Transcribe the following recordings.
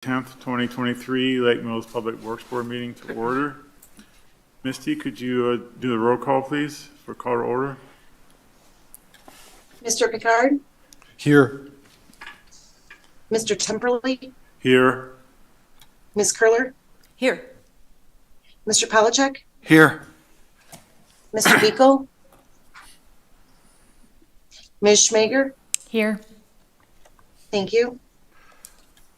10th, 2023 Lake Mills Public Works Board meeting to order. Misty, could you do the roll call, please, for call to order? Mr. Picard? Here. Mr. Temperley? Here. Ms. Curler? Here. Mr. Palachuk? Here. Mr. Biko? Ms. Schmager? Here. Thank you.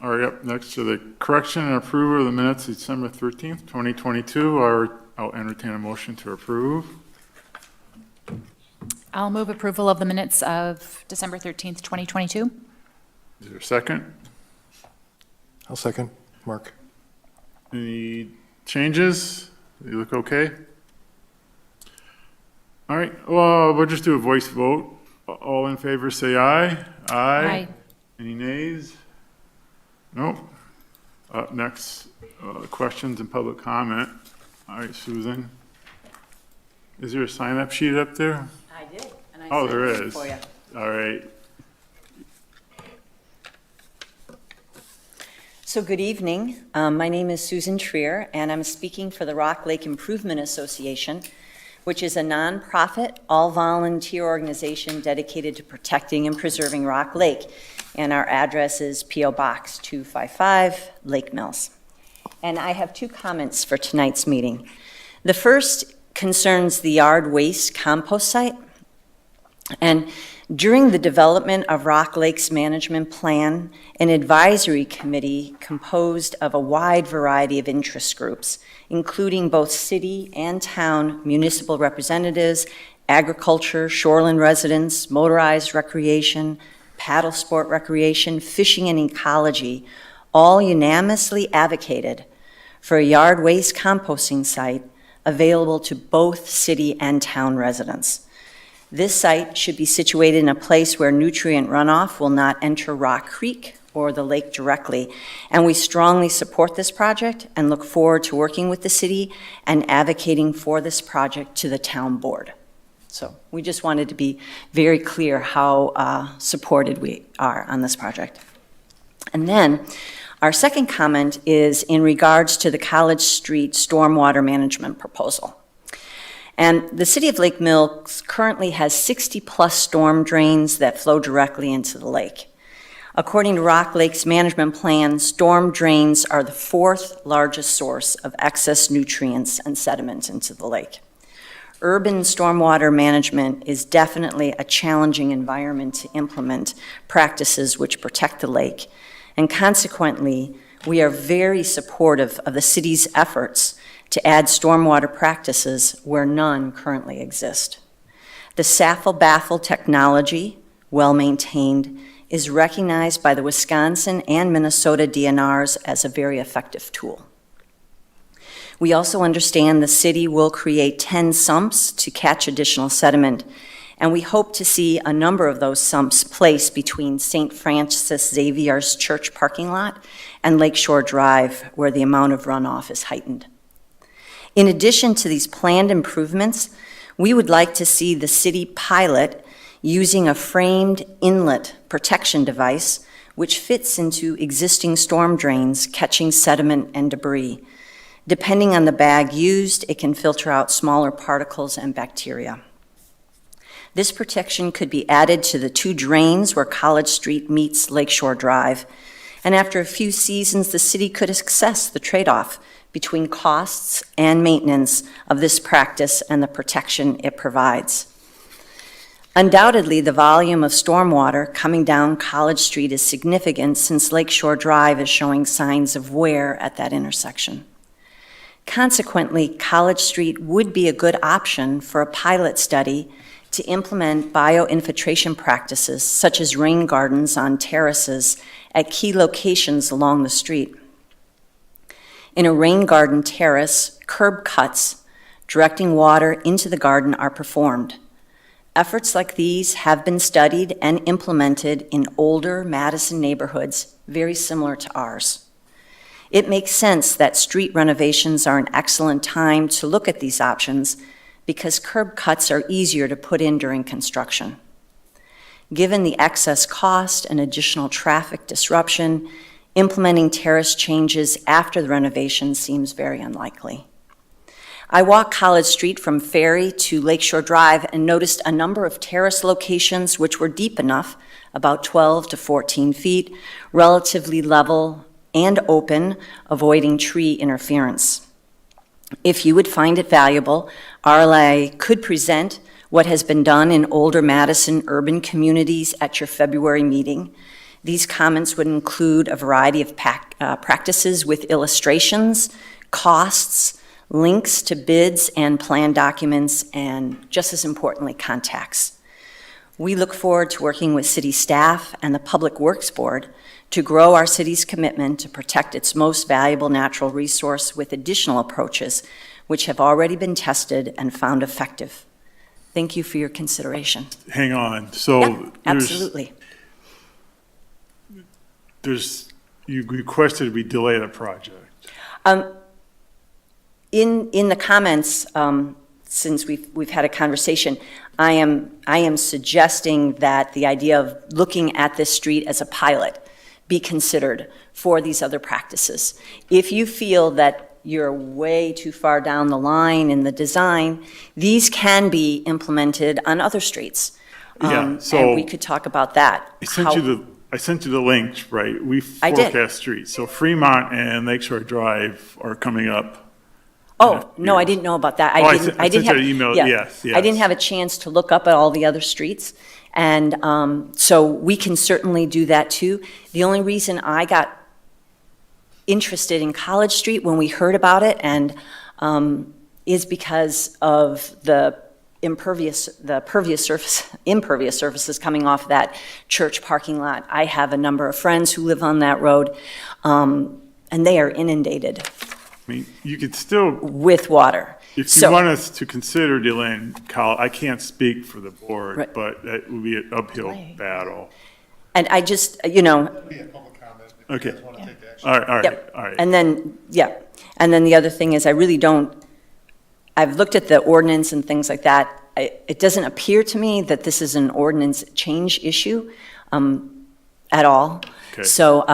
All right, up next to the correction and approval of the minutes of December 13th, 2022. I'll entertain a motion to approve. I'll move approval of the minutes of December 13th, 2022. Is there a second? I'll second. Mark. Any changes? You look okay? All right, well, we'll just do a voice vote. All in favor say aye. Aye. Any nays? Nope. Up next, questions and public comment. All right, Susan. Is there a sign-up sheet up there? I did. And I Oh, sent there it is. for you. All right. So good evening. My name is Susan Trier, and I'm speaking for the Rock Lake Improvement Association, which is a nonprofit, all-volunteer organization dedicated to protecting and preserving Rock Lake. And our address is P.O. Box 255, Lake Mills. And I have two comments for tonight's meeting. The first concerns the yard waste compost site. And during the development of Rock Lake's management plan, an advisory committee composed of a wide variety of interest groups, including both city and town municipal representatives, agriculture, shoreline residents, motorized recreation, paddle sport recreation, fishing, and ecology, all unanimously advocated for a yard waste composting site available to both city and town residents. This site should be situated in a place where nutrient runoff will not enter Rock Creek or the lake directly, and we strongly support this project and look forward to working with the city and advocating for this project to the town board. So we just wanted to be very clear how supported we are on this project. And then our second comment is in regards to the College Street stormwater management proposal. And the city of Lake Mills currently has 60-plus storm drains that flow directly into the lake. According to Rock Lake's management plan, storm drains are the fourth largest source of excess nutrients and sediment into the lake. Urban stormwater management is definitely a challenging environment to implement practices which protect the lake, and consequently, we are very supportive of the city's efforts to add stormwater practices where none currently exist. The Saffle-Baffle technology, well maintained, is recognized by the Wisconsin and Minnesota DNRs as a very effective tool. We also understand the city will create 10 sumps to catch additional sediment, and we hope to see a number of those sumps placed between St. Francis Xavier's Church parking lot and Lakeshore Drive, where the amount of runoff is heightened. In addition to these planned improvements, we would like to see the city pilot using a framed inlet protection device which fits into existing storm drains, catching sediment and debris. Depending on the bag used, it can filter out smaller particles and bacteria. This protection could be added to the two drains where College Street meets Lakeshore Drive, and after a few seasons, the city could assess the trade-off between costs and maintenance of this practice and the protection it provides. Undoubtedly, the volume of stormwater coming down College Street is significant since Lakeshore Drive is showing signs of wear at that intersection. Consequently, College Street would be a good option for a pilot study to implement bioinfiltration practices such as rain gardens on terraces at key locations along the street. In a rain garden terrace, curb cuts directing water into the garden are performed. Efforts like these have been studied and implemented in older Madison neighborhoods very similar to ours. It makes sense that street renovations are an excellent time to look at these options because curb cuts are easier to put in during construction. Given the excess cost and additional traffic disruption, Implementing terrace changes after the renovation seems very unlikely. I walked College Street from Ferry to Lakeshore Drive and noticed a number of terrace locations which were deep enough, about 12 to 14 feet, relatively level and open, avoiding tree interference. If you would find it valuable, RLA could present what has been done in older Madison urban communities at your February meeting. These comments would include a variety of practices with illustrations, costs, links to bids and plan documents, and just as importantly, contacts. We look forward to working with city staff and the Public Works Board to grow our city's commitment to protect its most valuable natural resource with additional approaches which have already been tested and found effective. Thank you for your consideration. Hang on, so. Yeah, absolutely. You requested we delay the project. In the comments, since we've had a conversation, I am suggesting that the idea of looking at this street as a pilot be considered for these other practices. If you feel that you're way too far down the line in the design, these can be implemented on other streets. Yeah, so. And we could talk about that. I sent you the links, right? We I did. forecast streets. So Fremont and Lakeshore Drive are coming up. Oh, no, I didn't know about that. I sent you an email, yes. I didn't have a chance to look up at all the other streets. And so we can certainly do that too. The only reason I got interested in College Street when we heard about it is because of the impervious surfaces coming off that church parking lot. I have a number of friends who live on that road, and they are inundated I mean, you could still, with water. if you want us to consider delaying College, I can't speak for the board, Right. but that would be an uphill battle. And I just, Okay. All right, Yep. all right. And then, and then the other thing is I've looked at the ordinance and things like that. It doesn't appear to me that this is an ordinance change issue at all. Okay. So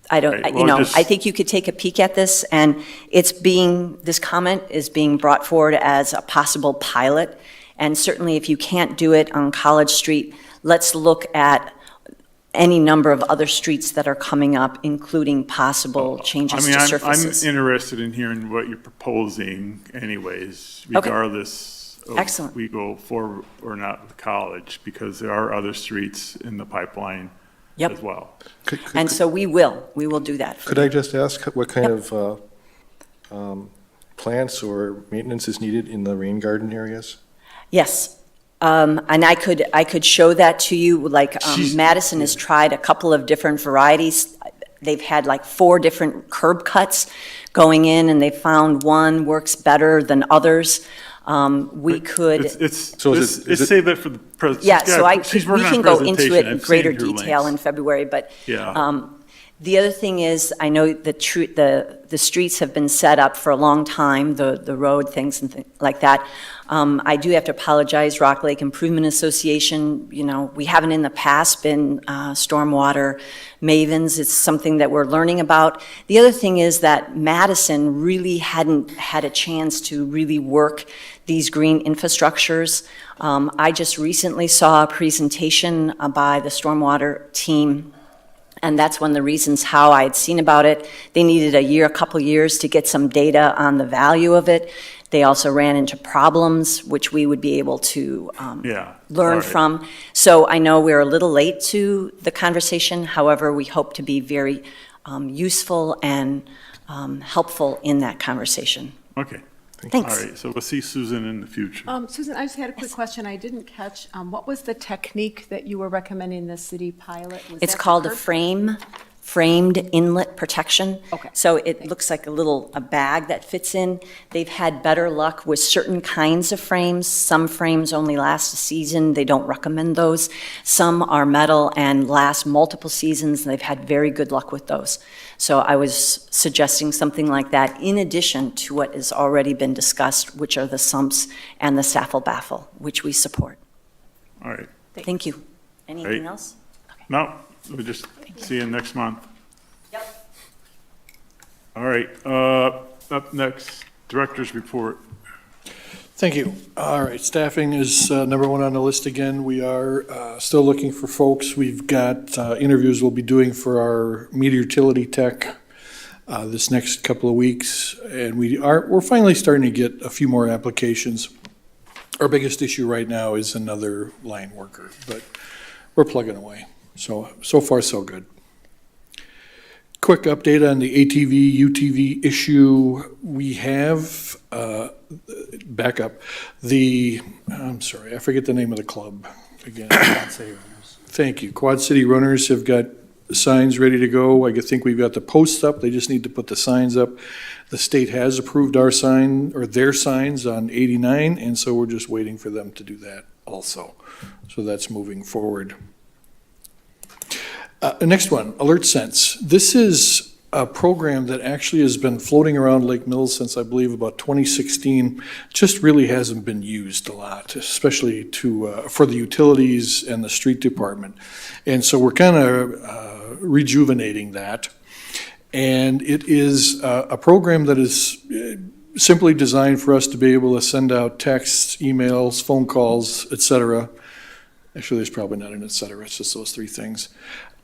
I don't, Right, well, I think you could take a peek at this, and this comment is being brought forward as a possible pilot. And certainly if you can't do it on College Street, let's look at any number of other streets that are coming up, including possible changes to surfaces. I'm interested in hearing what you're proposing anyways, Okay. regardless of Excellent. we go forward or not with College, because there are other streets in the pipeline Yep. as well. And so we will do that. Could I just ask what kind of plants or maintenance is needed in the rain garden areas? Yes. And I could show that to you, like Madison has tried a couple of different varieties. They've had like 4 different curb cuts going in, and they found one works better than others. We could, Let's save that for the presentation. yeah, so we can go into it in greater detail in February, but Yeah. the other thing is, I know the streets have been set up for a long time, the road things and like that. I do have to apologize, Rock Lake Improvement Association, we haven't in the past been stormwater mavens. It's something that we're learning about. The other thing is that Madison really hadn't had a chance to really work these green infrastructures. I just recently saw a presentation by the stormwater team, and that's one of the reasons how I had seen about it. They needed a couple years to get some data on the value of it. They also ran into problems, which we would be able to learn from. So I know we're a little late to the conversation. However, we hope to be very useful and helpful in that conversation. Okay. Thanks. All right, so we'll see Susan in the future. Susan, I just had a quick question. I didn't catch, what was the technique that you were recommending the city pilot? Was It's that the called a curb? framed inlet protection. Okay. So it looks like a bag that fits in. They've had better luck with certain kinds of frames. Some frames only last a season. They don't recommend those. Some are metal and last multiple seasons, and they've had very good luck with those. So I was suggesting something like that in addition to what has already been discussed, which are the sumps and the saffle baffle, which we support. All right. Thank you. Anything Great. else? No, we'll just see you next month. All right, up next, director's report. Thank you. All right, staffing is number one on the list again. We are still looking for folks. We've got interviews we'll be doing for our meter utility tech this next couple of weeks, and we're finally starting to get a few more applications. Our biggest issue right now is another line worker, but we're plugging away. So far, so good. Quick update on the ATV, UTV issue. We have, back up, I'm sorry, I forget the name of the club again. Thank you. Quad City Runners have got signs ready to go. I think we've got the posts up. They just need to put the signs up. The state has approved our sign, or their signs on 89, and so we're just waiting for them to do that also. So that's moving forward. Next one, AlertSense. This is a program that actually has been floating around Lake Mills since I believe about 2016. Just really hasn't been used a lot, especially for the utilities and the street department. And so we're kind of rejuvenating that. And it is a program that is simply designed for us to be able to send out texts, emails, phone calls, et cetera. Actually, there's probably not an et cetera, it's just those three things.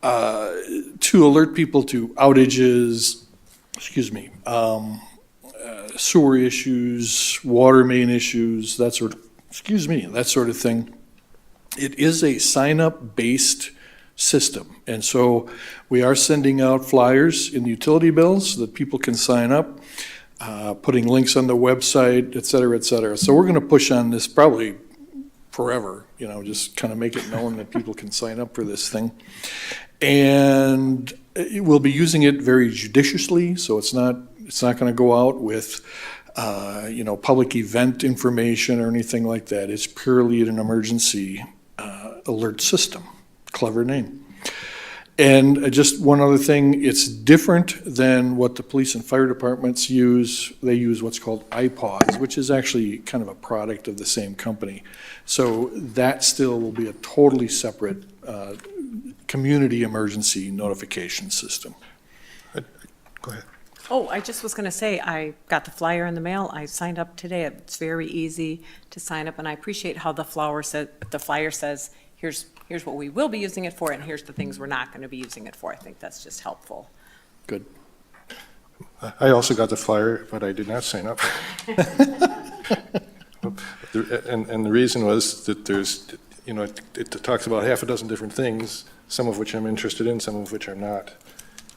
To alert people to outages, sewer issues, water main issues, that sort of thing. It is a sign-up based system, and so we are sending out flyers in the utility bills so that people can sign up, putting links on the website, et cetera, et cetera. So we're going to push on this probably forever, just kind of make it known that people can sign up for this thing. And we'll be using it very judiciously, so it's not going to go out with, public event information or anything like that. It's purely an emergency alert system. Clever name. And just one other thing, it's different than what the police and fire departments use. They use what's called iPods, which is actually kind of a product of the same company. So that still will be a totally separate community emergency notification system. Go ahead. Oh, I just was going to say, I got the flyer in the mail. I signed up today. It's very easy to sign up, and I appreciate how the flyer says, here's what we will be using it for, and here's the things we're not going to be using it for. I think that's just helpful. Good. I also got the flyer, but I did not sign up. And the reason was that there's, it talks about half a dozen different things, some of which I'm interested in, some of which I'm not.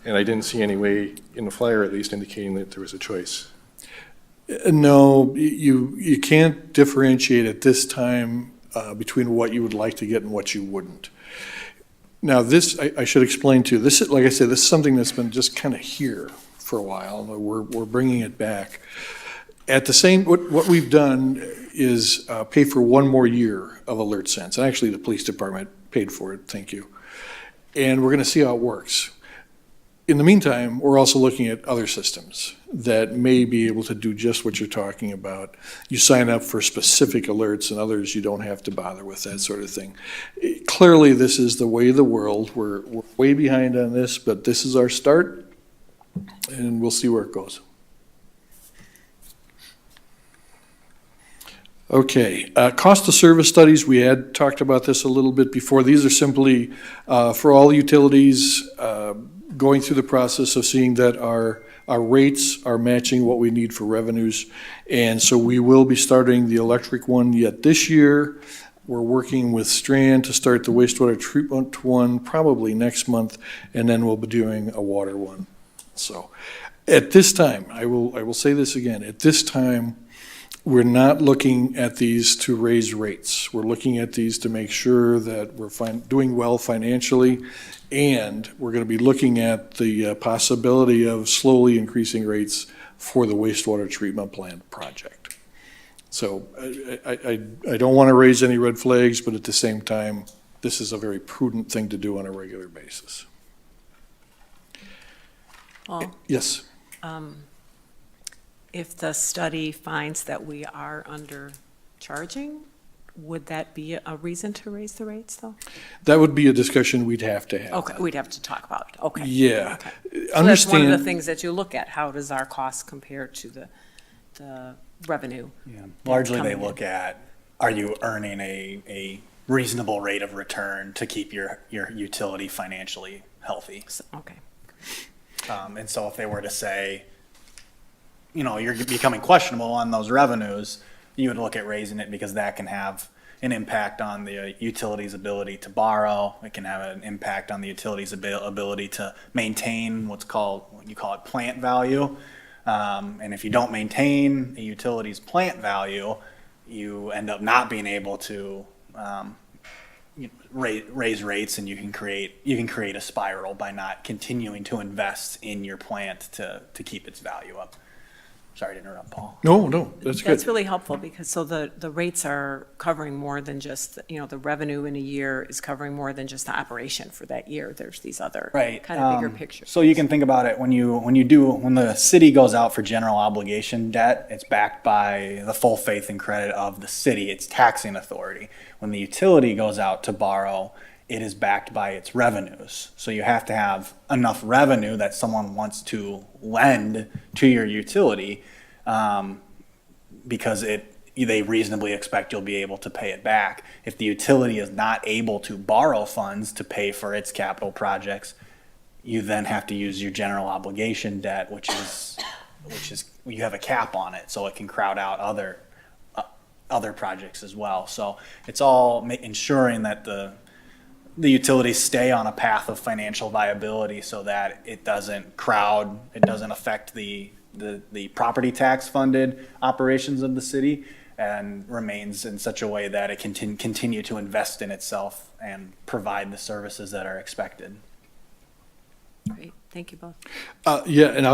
And I didn't see any way in the flyer, at least, indicating that there was a choice. No, you can't differentiate at this time between what you would like to get and what you wouldn't. Now, this, I should explain too, this is, like I said, this is something that's been just kind of here for a while. We're bringing it back. At the same, what we've done is pay for one more year of AlertSense. And actually, the police department paid for it, thank you. And we're going to see how it works. In the meantime, we're also looking at other systems that may be able to do just what you're talking about. You sign up for specific alerts, and others you don't have to bother with, that sort of thing. Clearly, this is the way of the world. We're way behind on this, but this is our start, and we'll see where it goes. Okay, cost of service studies, we had talked about this a little bit before. These are simply for all utilities, going through the process of seeing that our rates are matching what we need for revenues. And so we will be starting the electric one yet this year. We're working with Strand to start the wastewater treatment one probably next month, and then we'll be doing a water one. So at this time, I will say this again, at this time, we're not looking at these to raise rates. We're looking at these to make sure that we're doing well financially, and we're going to be looking at the possibility of slowly increasing rates for the wastewater treatment plant project. So I don't want to raise any red flags, but at the same time, this is a very prudent thing to do on a regular basis. Paul? Yes. If the study finds that we are undercharging, would that be a reason to raise the rates, though? That would be a discussion we'd have to have. Okay, we'd have to talk about it, okay. Yeah. Okay. So that's one of the Understand, things that you look at, how does our cost compare to the revenue? Yeah. Largely, they coming in. look at, are you earning a reasonable rate of return to keep your utility financially healthy? Okay. And so if they were to say, you're becoming questionable on those revenues, you would look at raising it because that can have an impact on the utility's ability to borrow. It can have an impact on the utility's ability to maintain what you call it plant value. And if you don't maintain a utility's plant value, you end up not being able to raise rates, and you can create a spiral by not continuing to invest in your plant to keep its value up. Sorry to interrupt, Paul. no, that's good. That's really helpful, because so the rates are covering more than just, the revenue in a year is covering more than just the operation for that year. There's these other Right. kind of bigger pictures. So you can think about it when the city goes out for general obligation debt, it's backed by the full faith and credit of the city, its taxing authority. When the utility goes out to borrow, it is backed by its revenues. So you have to have enough revenue that someone wants to lend to your utility, because they reasonably expect you'll be able to pay it back. If the utility is not able to borrow funds to pay for its capital projects, you then have to use your general obligation debt, which is you have a cap on it, so it can crowd out other projects as well. So it's all ensuring that the utilities stay on a path of financial viability so that it doesn't affect the property tax funded operations of the city, and remains in such a way that it can continue to invest in itself and provide the services that are expected. Great, thank you both. Yeah, and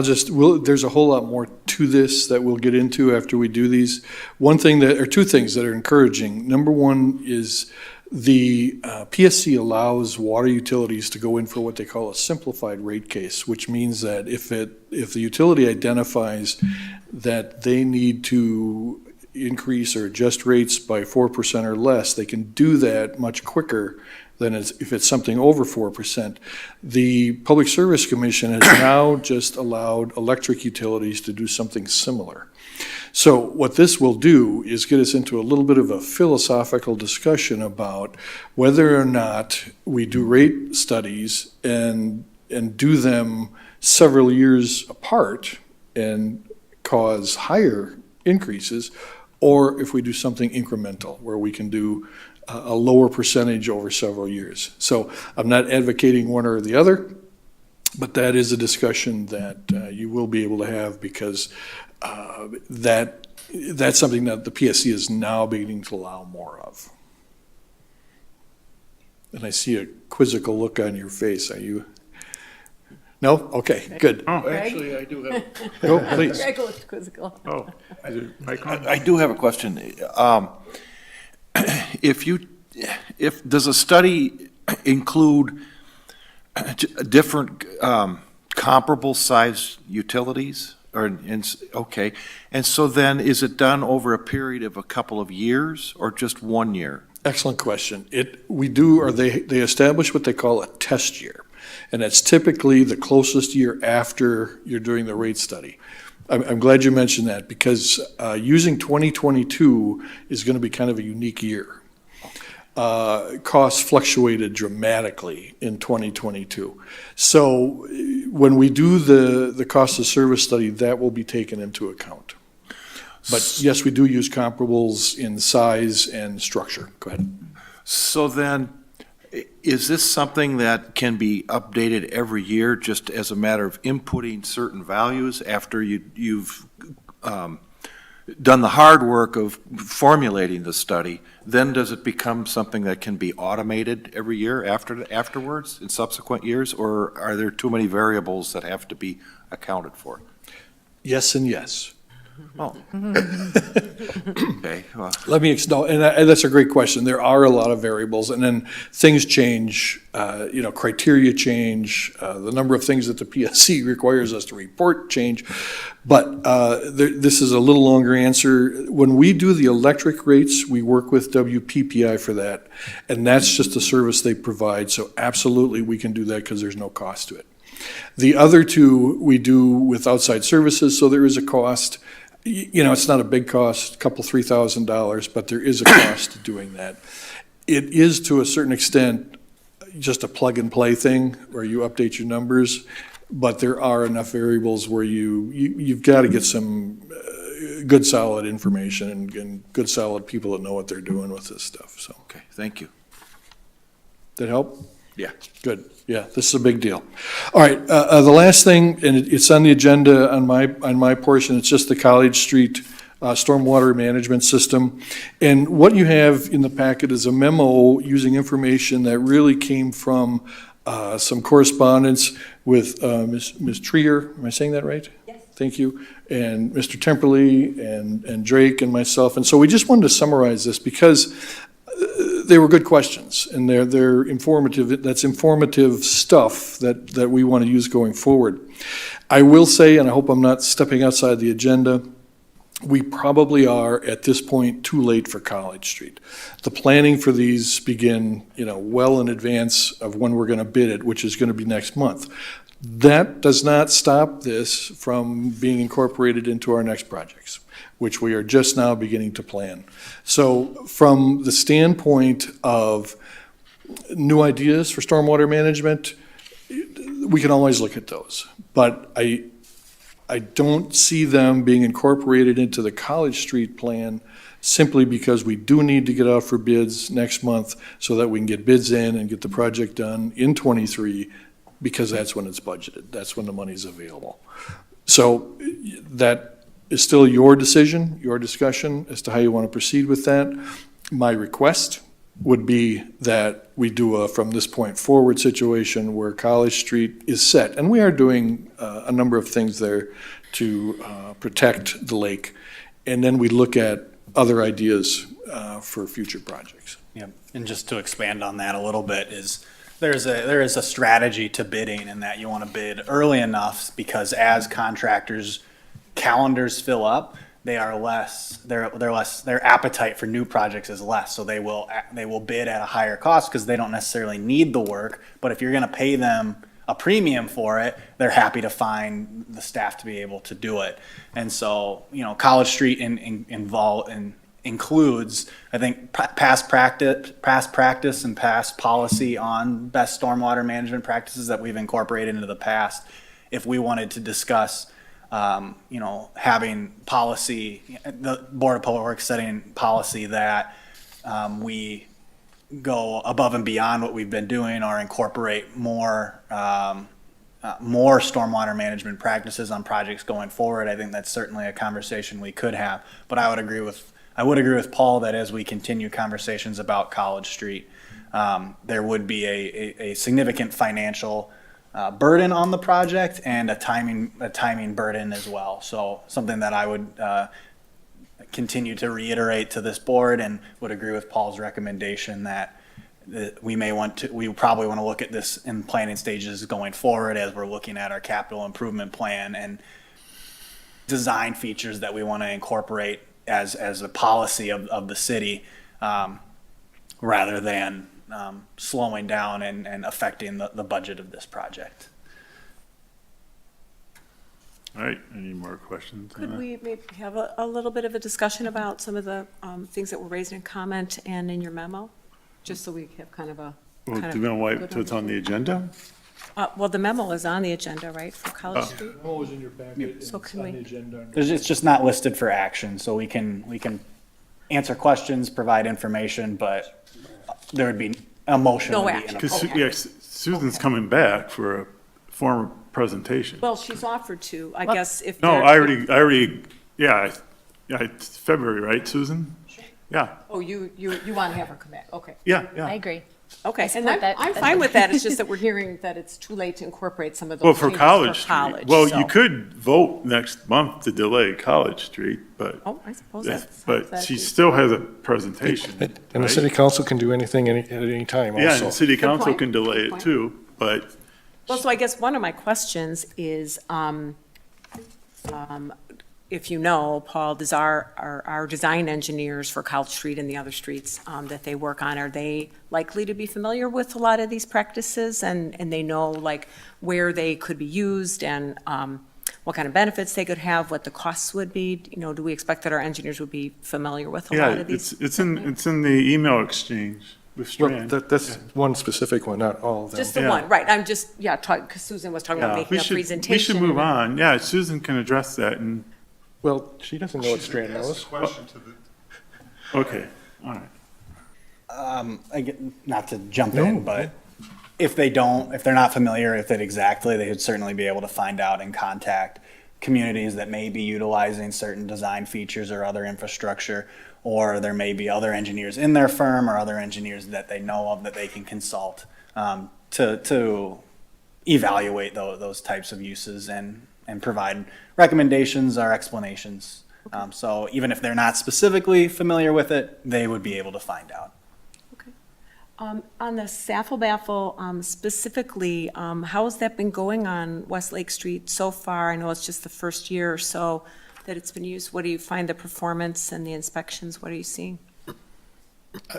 there's a whole lot more to this that we'll get into after we do these. Two things that are encouraging. Number one is the PSC allows water utilities to go in for what they call a simplified rate case, which means that if the utility identifies that they need to increase or adjust rates by 4% or less, they can do that much quicker than if it's something over 4%. The Public Service Commission has now just allowed electric utilities to do something similar. So what this will do is get us into a little bit of a philosophical discussion about whether or not we do rate studies and do them several years apart and cause higher increases, or if we do something incremental where we can do a lower percentage over several years. So I'm not advocating one or the other, but that is a discussion that you will be able to have, because that's something that the PSC is now beginning to allow more of. And I see a quizzical look on your face. Are you? No? Okay, good. Oh, Actually, I do have. Go, please. oh, is it mic on? I do have a question. Does a study include different comparable sized utilities? Okay, and so then is it done over a period of a couple of years or just 1 year? Excellent question. They establish what they call a test year, and that's typically the closest year after you're doing the rate study. I'm glad you mentioned that, because using 2022 is going to be kind of a unique year. Costs fluctuated dramatically in 2022. So when we do the cost of service study, that will be taken into account. But yes, we do use comparables in size and structure. Go ahead. So then, is this something that can be updated every year just as a matter of inputting certain values after you've done the hard work of formulating the study? Then does it become something that can be automated every year afterwards in subsequent years, or are there too many variables that have to be accounted for? Yes and yes. Oh. Okay, well, Let me, no, and that's a great question. There are a lot of variables, and then things change, criteria change, the number of things that the PSC requires us to report change. But this is a little longer answer. When we do the electric rates, we work with WPPI for that, and that's just the service they provide. So absolutely, we can do that because there's no cost to it. The other two we do with outside services, so there is a cost. It's not a big cost, a couple, $3,000, but there is a cost to doing that. It is, to a certain extent, just a plug-and-play thing where you update your numbers, but there are enough variables where you've got to get some good, solid information and good, solid people that know what they're doing with this stuff, so. okay, thank you. That help? Yeah. Good. Yeah, this is a big deal. All right, the last thing, and it's on the agenda on my portion, it's just the College Street stormwater management system. And what you have in the packet is a memo using information that really came from some correspondence with Ms. Trier. Am I saying that right? Yes. Thank you. And Mr. Temperley and Drake and myself. And so we just wanted to summarize this because they were good questions, and they're informative. That's informative stuff that we want to use going forward. I will say, and I hope I'm not stepping outside the agenda, we probably are at this point too late for College Street. The planning for these begin, well in advance of when we're going to bid it, which is going to be next month. That does not stop this from being incorporated into our next projects, which we are just now beginning to plan. So from the standpoint of new ideas for stormwater management, we can always look at those. But I don't see them being incorporated into the College Street plan simply because we do need to get out for bids next month so that we can get bids in and get the project done in '23, because that's when it's budgeted. That's when the money's available. So that is still your decision, your discussion as to how you want to proceed with that. My request would be that we do a from this point forward situation where College Street is set. And we are doing a number of things there to protect the lake. And then we look at other ideas for future projects. Yeah, and just to expand on that a little bit is there is a strategy to bidding in that you want to bid early enough because as contractors' calendars fill up, their appetite for new projects is less, so they will bid at a higher cost because they don't necessarily need the work. But if you're going to pay them a premium for it, they're happy to find the staff to be able to do it. And so, College Street includes, I think, past practice and past policy on best stormwater management practices that we've incorporated into the past. If we wanted to discuss having policy, the Board of Public Works setting policy that we go above and beyond what we've been doing or incorporate more stormwater management practices on projects going forward. I think that's certainly a conversation we could have. But I would agree with Paul that as we continue conversations about College Street, there would be a significant financial burden on the project and a timing burden as well. So something that I would continue to reiterate to this board and would agree with Paul's recommendation that we probably want to look at this in planning stages going forward as we're looking at our capital improvement plan and design features that we want to incorporate as a policy of the city, rather than slowing down and affecting the budget of this project. All right, any more questions? Could we maybe have a little bit of a discussion about some of the things that were raised in comment and in your memo? Just so we have kind of a. Well, do you want to wait till it's on the agenda? Well, the memo is on the agenda, right, for College Street? Memo was in your packet. So can we- It's just not listed for action, so we can answer questions, provide information, but there would be a motion. No would be action. inappropriate. Because Susan's coming back for a formal presentation. Well, she's offered to, I guess, if. No, there- I already, yeah, it's February, right, Susan? Yeah, Oh, you want to have her come back, okay. yeah, I yeah. agree. Okay, and support that. I'm fine with that. It's just that we're hearing that it's too late to incorporate some of those Well, for changes College for Street. college. Well, so- you could vote next month to delay College Street, but, Oh, I suppose that's. but she still has a presentation, And the right? city council can do anything at any time Yeah, also. and city Good council point, can delay good it point. too, but Well, so I guess one of my questions is, if you know, Paul, does our design engineers for College Street and the other streets that they work on, are they likely to be familiar with a lot of these practices? And they know like where they could be used and what kind of benefits they could have, what the costs would be? You know, do we expect that our engineers would be familiar with a yeah, lot of these? it's in the email exchange with Well, Strand. that's one specific one, not all of them. Just the Yeah. one, right, I'm just, yeah, because Susan was talking about Yeah, making a presentation. we should move and then- on. Yeah, Susan can address that and, Well, she doesn't know what Strand knows. okay, all right. Not to jump No. in, but if they're not familiar with it exactly, they would certainly be able to find out and contact communities that may be utilizing certain design features or other infrastructure, or there may be other engineers in their firm or other engineers that they know of that they can consult to evaluate those types of uses and provide recommendations or explanations. So even if they're not specifically familiar with it, they would be able to find out. On the Saffle Baffle specifically, how has that been going on Westlake Street so far? I know it's just the first year or so that it's been used. What do you find the performance and the inspections? What are you seeing?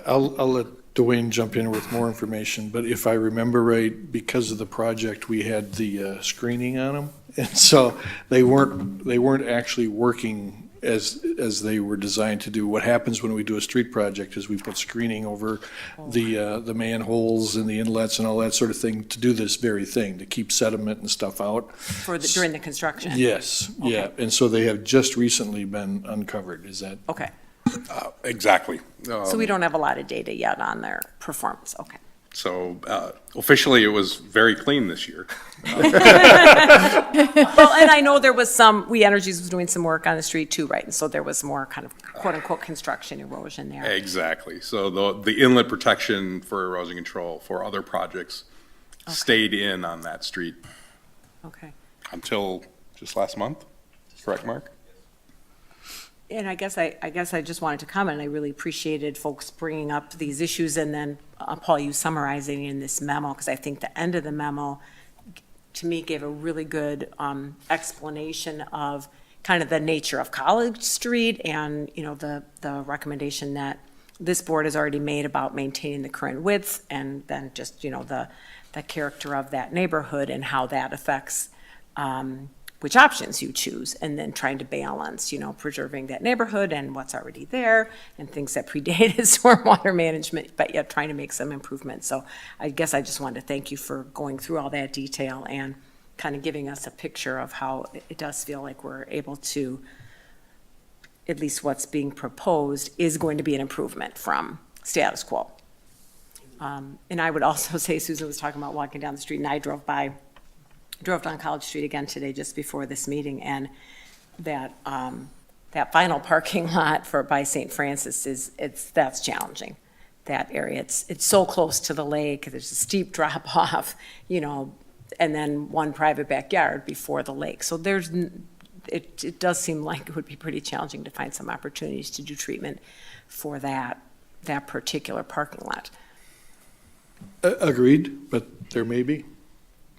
I'll let Dwayne jump in with more information, but if I remember right, because of the project, we had the screening on them. And so they weren't actually working as they were designed to do. What happens when we do a street project is we put screening over the manholes and the inlets and all that sort of thing to do this very thing, to keep sediment and stuff out. During the construction? Yes, yeah, and so they have just recently been uncovered, is that? Okay, Exactly. so we don't have a lot of data yet on their performance, okay. So officially, it was very clean this year. Well, and I know there was We Energies was doing some work on the street too, right? And so there was more kind of quote-unquote construction erosion there. Exactly. So the inlet protection for erosion control for other projects stayed in on that street Okay. until just last month. Correct, Mark? And I guess I just wanted to comment, I really appreciated folks bringing up these issues, and then, Paul, you summarizing in this memo, because I think the end of the memo, to me, gave a really good explanation of kind of the nature of College Street and, you know, the recommendation that this board has already made about maintaining the current width, and then just, you know, the character of that neighborhood and how that affects which options you choose, and then trying to balance, you know, preserving that neighborhood and what's already there and things that predate stormwater management, but yet trying to make some improvements. So I guess I just wanted to thank you for going through all that detail and kind of giving us a picture of how it does feel like we're able to, at least what's being proposed is going to be an improvement from status quo. And I would also say, Susan was talking about walking down the street, and I drove down College Street again today just before this meeting, and that final parking lot by St. Francis that's challenging, that area. It's so close to the lake, there's a steep drop off, you know, and then one private backyard before the lake. So it does seem like it would be pretty challenging to find some opportunities to do treatment for that particular parking lot. Agreed, but there may be.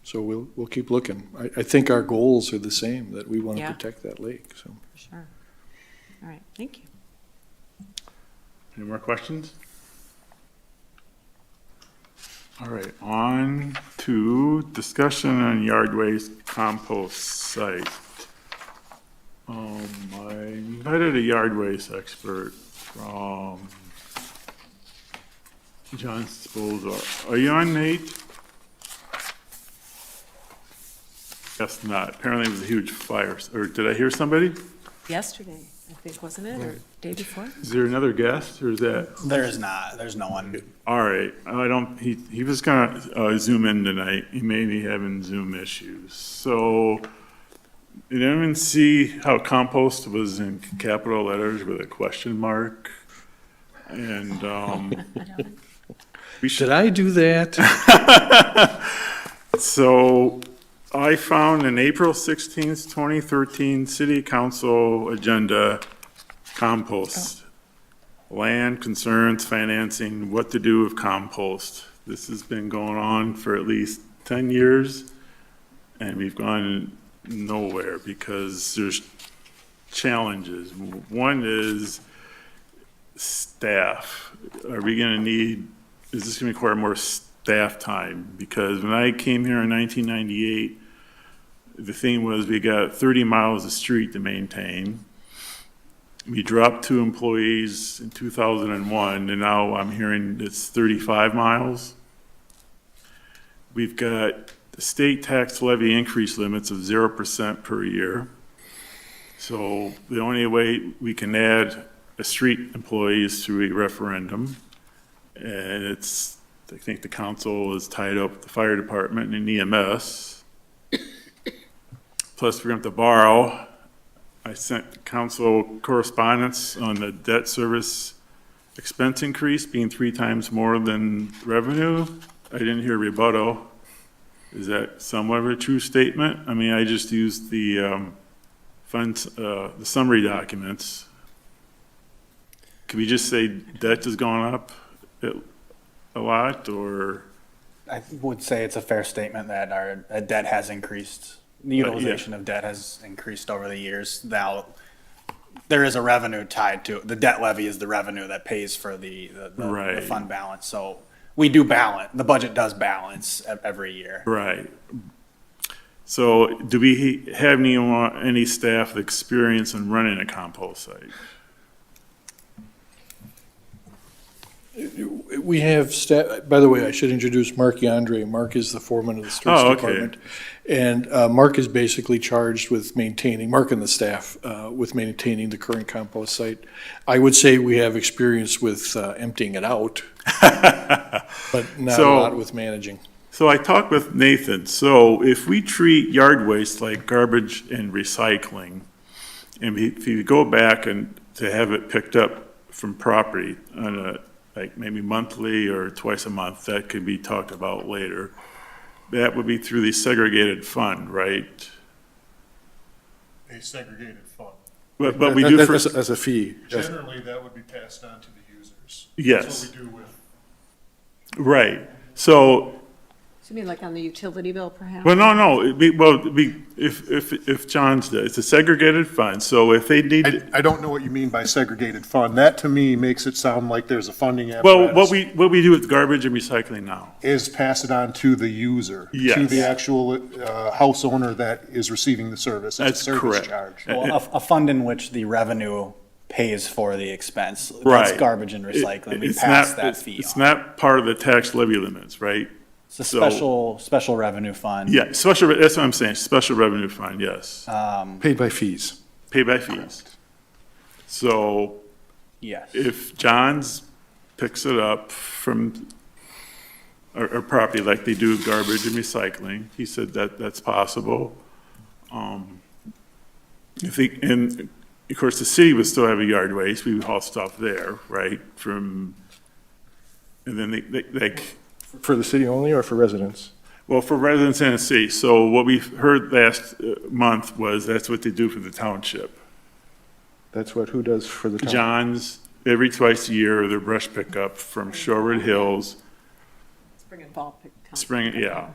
So we'll keep looking. I think our goals are the same, that we want to Yeah. protect that lake, so. For sure. All right, thank you. Any more questions? All right, on to discussion on yard waste compost site. I invited a yard waste expert from John Disposal. Are you on, Nate? Guess not. Apparently it was a huge fire. Or did I hear somebody? Yesterday, I think, wasn't it, or day before? Is there another guest or is that? There's no one. All right. He was gonna Zoom in tonight. He may be having Zoom issues. So did anyone see how compost was in capital letters with a question mark? And Did I do that? So I found an April 16th, 2013 City Council agenda, compost. Land concerns, financing, what to do with compost. This has been going on for at least 10 years, and we've gone nowhere because there's challenges. One is staff. Are we going to need, is this going to require more staff time? Because when I came here in 1998, the thing was we got 30 miles of street to maintain. We dropped 2 employees in 2001, and now I'm hearing it's 35 miles. We've got the state tax levy increase limits of 0% per year. So the only way we can add a street employee is through a referendum. And it's, I think the council is tied up with the fire department and EMS. Plus we're going to have to borrow. I sent council correspondence on the debt service expense increase being 3 times more than revenue. I didn't hear rebuttal. Is that somewhat of a true statement? I mean, I just used the funds, the summary documents. Can we just say debt has gone up a lot, or? I would say it's a fair statement that our debt has increased. The utilization of debt has increased over the years. Now, there is a revenue tied to it. The debt levy is the revenue that pays for the Right. fund balance. So we do balance. The budget does balance every year. Right. So do we have any staff with experience in running a compost site? We have staff, by the way, I should introduce Mark Yandre. Mark is the foreman of the streets Oh, okay. department. And Mark is basically charged with maintaining, Mark and the staff, with maintaining the current compost site. I would say we have experience with emptying it out, but not a So- lot with managing. So I talked with Nathan. So if we treat yard waste like garbage and recycling, and if you go back and to have it picked up from property on a, like maybe monthly or twice a month, that could be talked about later. That would be through the segregated fund, right? A segregated fund. But we do for, As a fee. Generally, that would be passed on to the users. Yes. That's what we do with. right. So, So you mean like on the utility bill perhaps? well, no, if John's, it's a segregated fund, so if they need. I don't know what you mean by segregated fund. That, to me, makes it sound like there's a funding Well, apparatus. what we do with garbage and recycling now. Is pass it on to the user. To Yes. the actual house owner that is receiving the service. It's a That's service correct. charge. Well, a fund in which the revenue pays for the expense. That's Right. garbage and recycling. We It's pass not- that fee It's on. not part of the tax levy limits, right? It's a so- special revenue fund. Yeah, special, that's what I'm saying, special revenue fund, yes, Paid by fees. pay by fees. So Yes. if John's picks it up from a property like they do garbage and recycling, he said that that's possible. If he, and of course, the city would still have a yard waste, we would haul stuff there, right, from, and then they For the city only or for residents? well, for residents in the city, so what we heard last month was that's what they do for the township. That's what, who does for the town? John's, every twice a year, their brush pickup from Shorewood Hills, Spring and fall pick. Spring, yeah.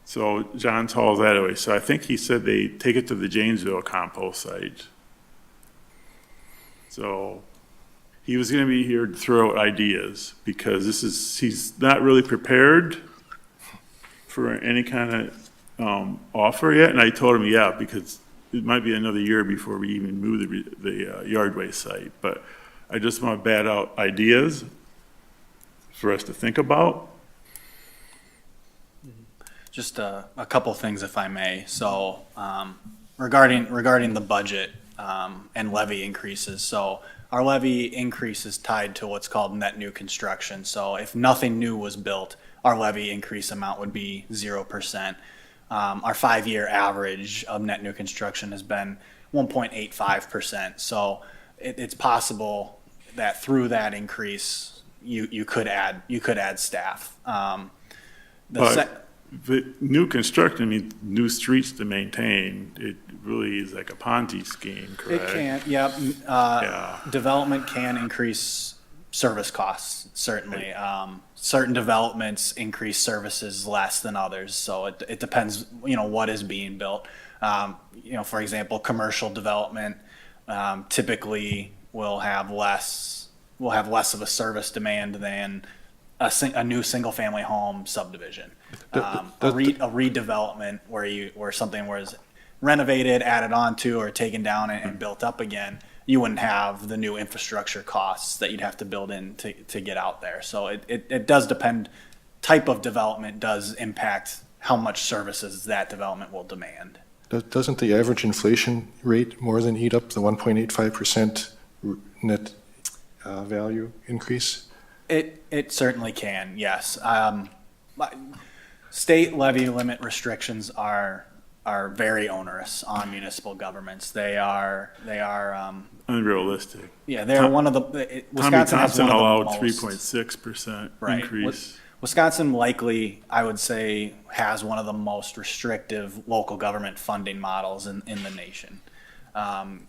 So John's hauls that away, so I think he said they take it to the Janesville compost site. So he was gonna be here to throw out ideas, because he's not really prepared for any kind of, offer yet, and I told him, yeah, because it might be another year before we even move the yard waste site, but I just want to bat out ideas for us to think about. Just a couple things, if I may. So regarding the budget and levy increases, so our levy increase is tied to what's called net new construction. So if nothing new was built, our levy increase amount would be 0%. Our 5-year average of net new construction has been 1.85%. So it's possible that through that increase, you could add staff. The But sec- the new construction, I mean, new streets to maintain, it really is like a Ponzi scheme, It correct? can, yep. Yeah. Development can increase service costs, certainly. Certain developments increase services less than others, so it depends, what is being built. For example, commercial development typically will have less of a service demand than a new single-family home subdivision. A redevelopment where something was renovated, added onto, or taken down and built up again, you wouldn't have the new infrastructure costs that you'd have to build in to get out there. So it does depend, type of development does impact how much services that development will demand. Doesn't the average inflation rate more than eat up the 1.85% net value increase? It certainly can, yes. State levy limit restrictions are very onerous on municipal governments. They are Unrealistic. yeah, they're one of the Tommy Wisconsin has Thompson one of the allowed most 3.6% Right. increase. Wisconsin likely, I would say, has one of the most restrictive local government funding models in the nation.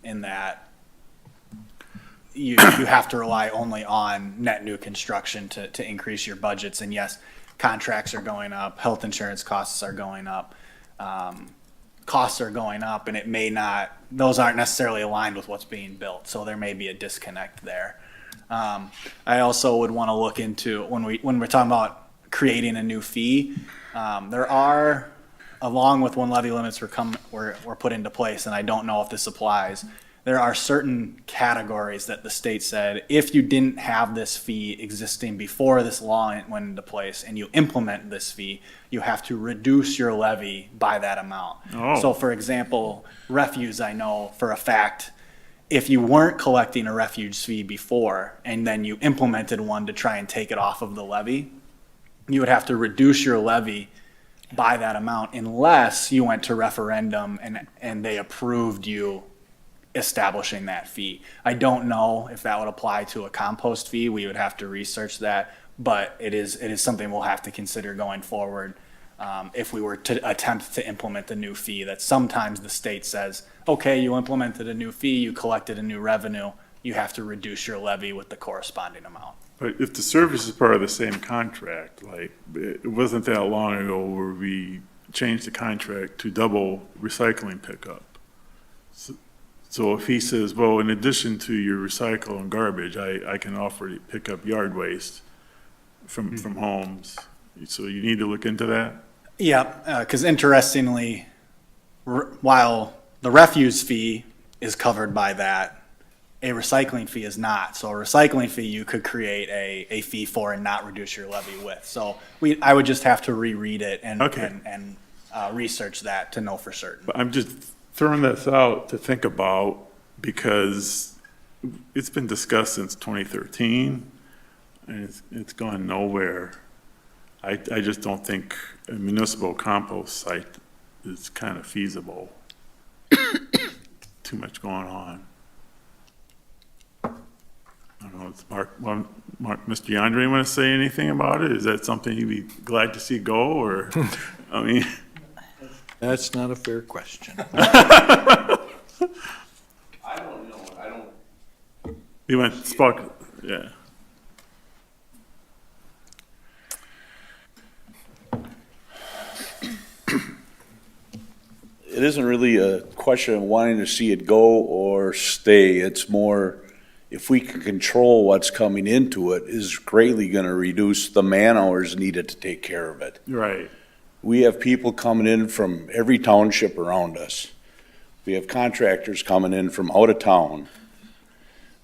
In that you have to rely only on net new construction to increase your budgets. And yes, contracts are going up, health insurance costs are going up, and it may not, those aren't necessarily aligned with what's being built. So there may be a disconnect there. I also would want to look into, when we're talking about creating a new fee, there are, along with when levy limits were put into place, and I don't know if this applies, there are certain categories that the state said, if you didn't have this fee existing before this law went into place and you implement this fee, you have to reduce your levy by that amount. Oh. So for example, refuse, I know for a fact, if you weren't collecting a refuge fee before and then you implemented one to try and take it off of the levy, you would have to reduce your levy by that amount unless you went to referendum and they approved you establishing that fee. I don't know if that would apply to a compost fee. We would have to research that, but it is something we'll have to consider going forward. If we were to attempt to implement the new fee, that sometimes the state says, okay, you implemented a new fee, you collected a new revenue, you have to reduce your levy with the corresponding amount. But if the service is part of the same contract, like, it wasn't that long ago where we changed the contract to double recycling pickup. So if he says, well, in addition to your recycle and garbage, I can offer to pick up yard waste from homes. So you need to look into that? Yeah, because interestingly, while the refuse fee is covered by that, a recycling fee is not. So a recycling fee you could create a fee for and not reduce your levy with. So I would just have to reread it and Okay. and research that to know for certain. But I'm just throwing this out to think about because it's been discussed since 2013 and it's gone nowhere. I just don't think a municipal compost site is kind of feasible. Too much going on. I don't know, it's Mr. Yandere want to say anything about it? Is that something you'd be glad to see go, or, I mean? That's not a fair question. I don't know, You went, Spock, yeah. It isn't really a question of wanting to see it go or stay. It's more, if we can control what's coming into it, is greatly going to reduce the man hours needed to take care of it. Right. We have people coming in from every township around us. We have contractors coming in from out of town.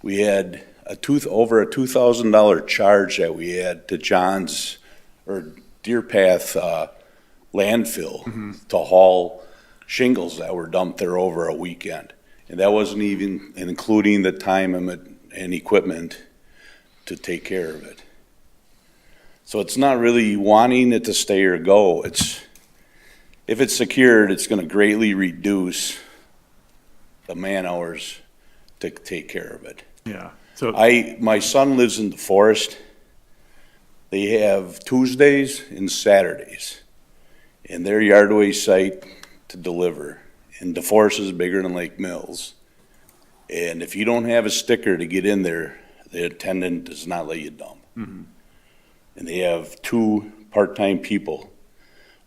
We had over a $2,000 charge that we had to John's or Deer Path landfill to haul shingles that were dumped there over a weekend. And that wasn't even including the time and equipment to take care of it. So it's not really wanting it to stay or go. If it's secured, it's going to greatly reduce the man hours to take care of it. Yeah. So, My son lives in the forest, They have Tuesdays and Saturdays in their yard waste site to deliver. And DeForest is bigger than Lake Mills. And if you don't have a sticker to get in there, the attendant does not let you dump. And they have 2 part-time people.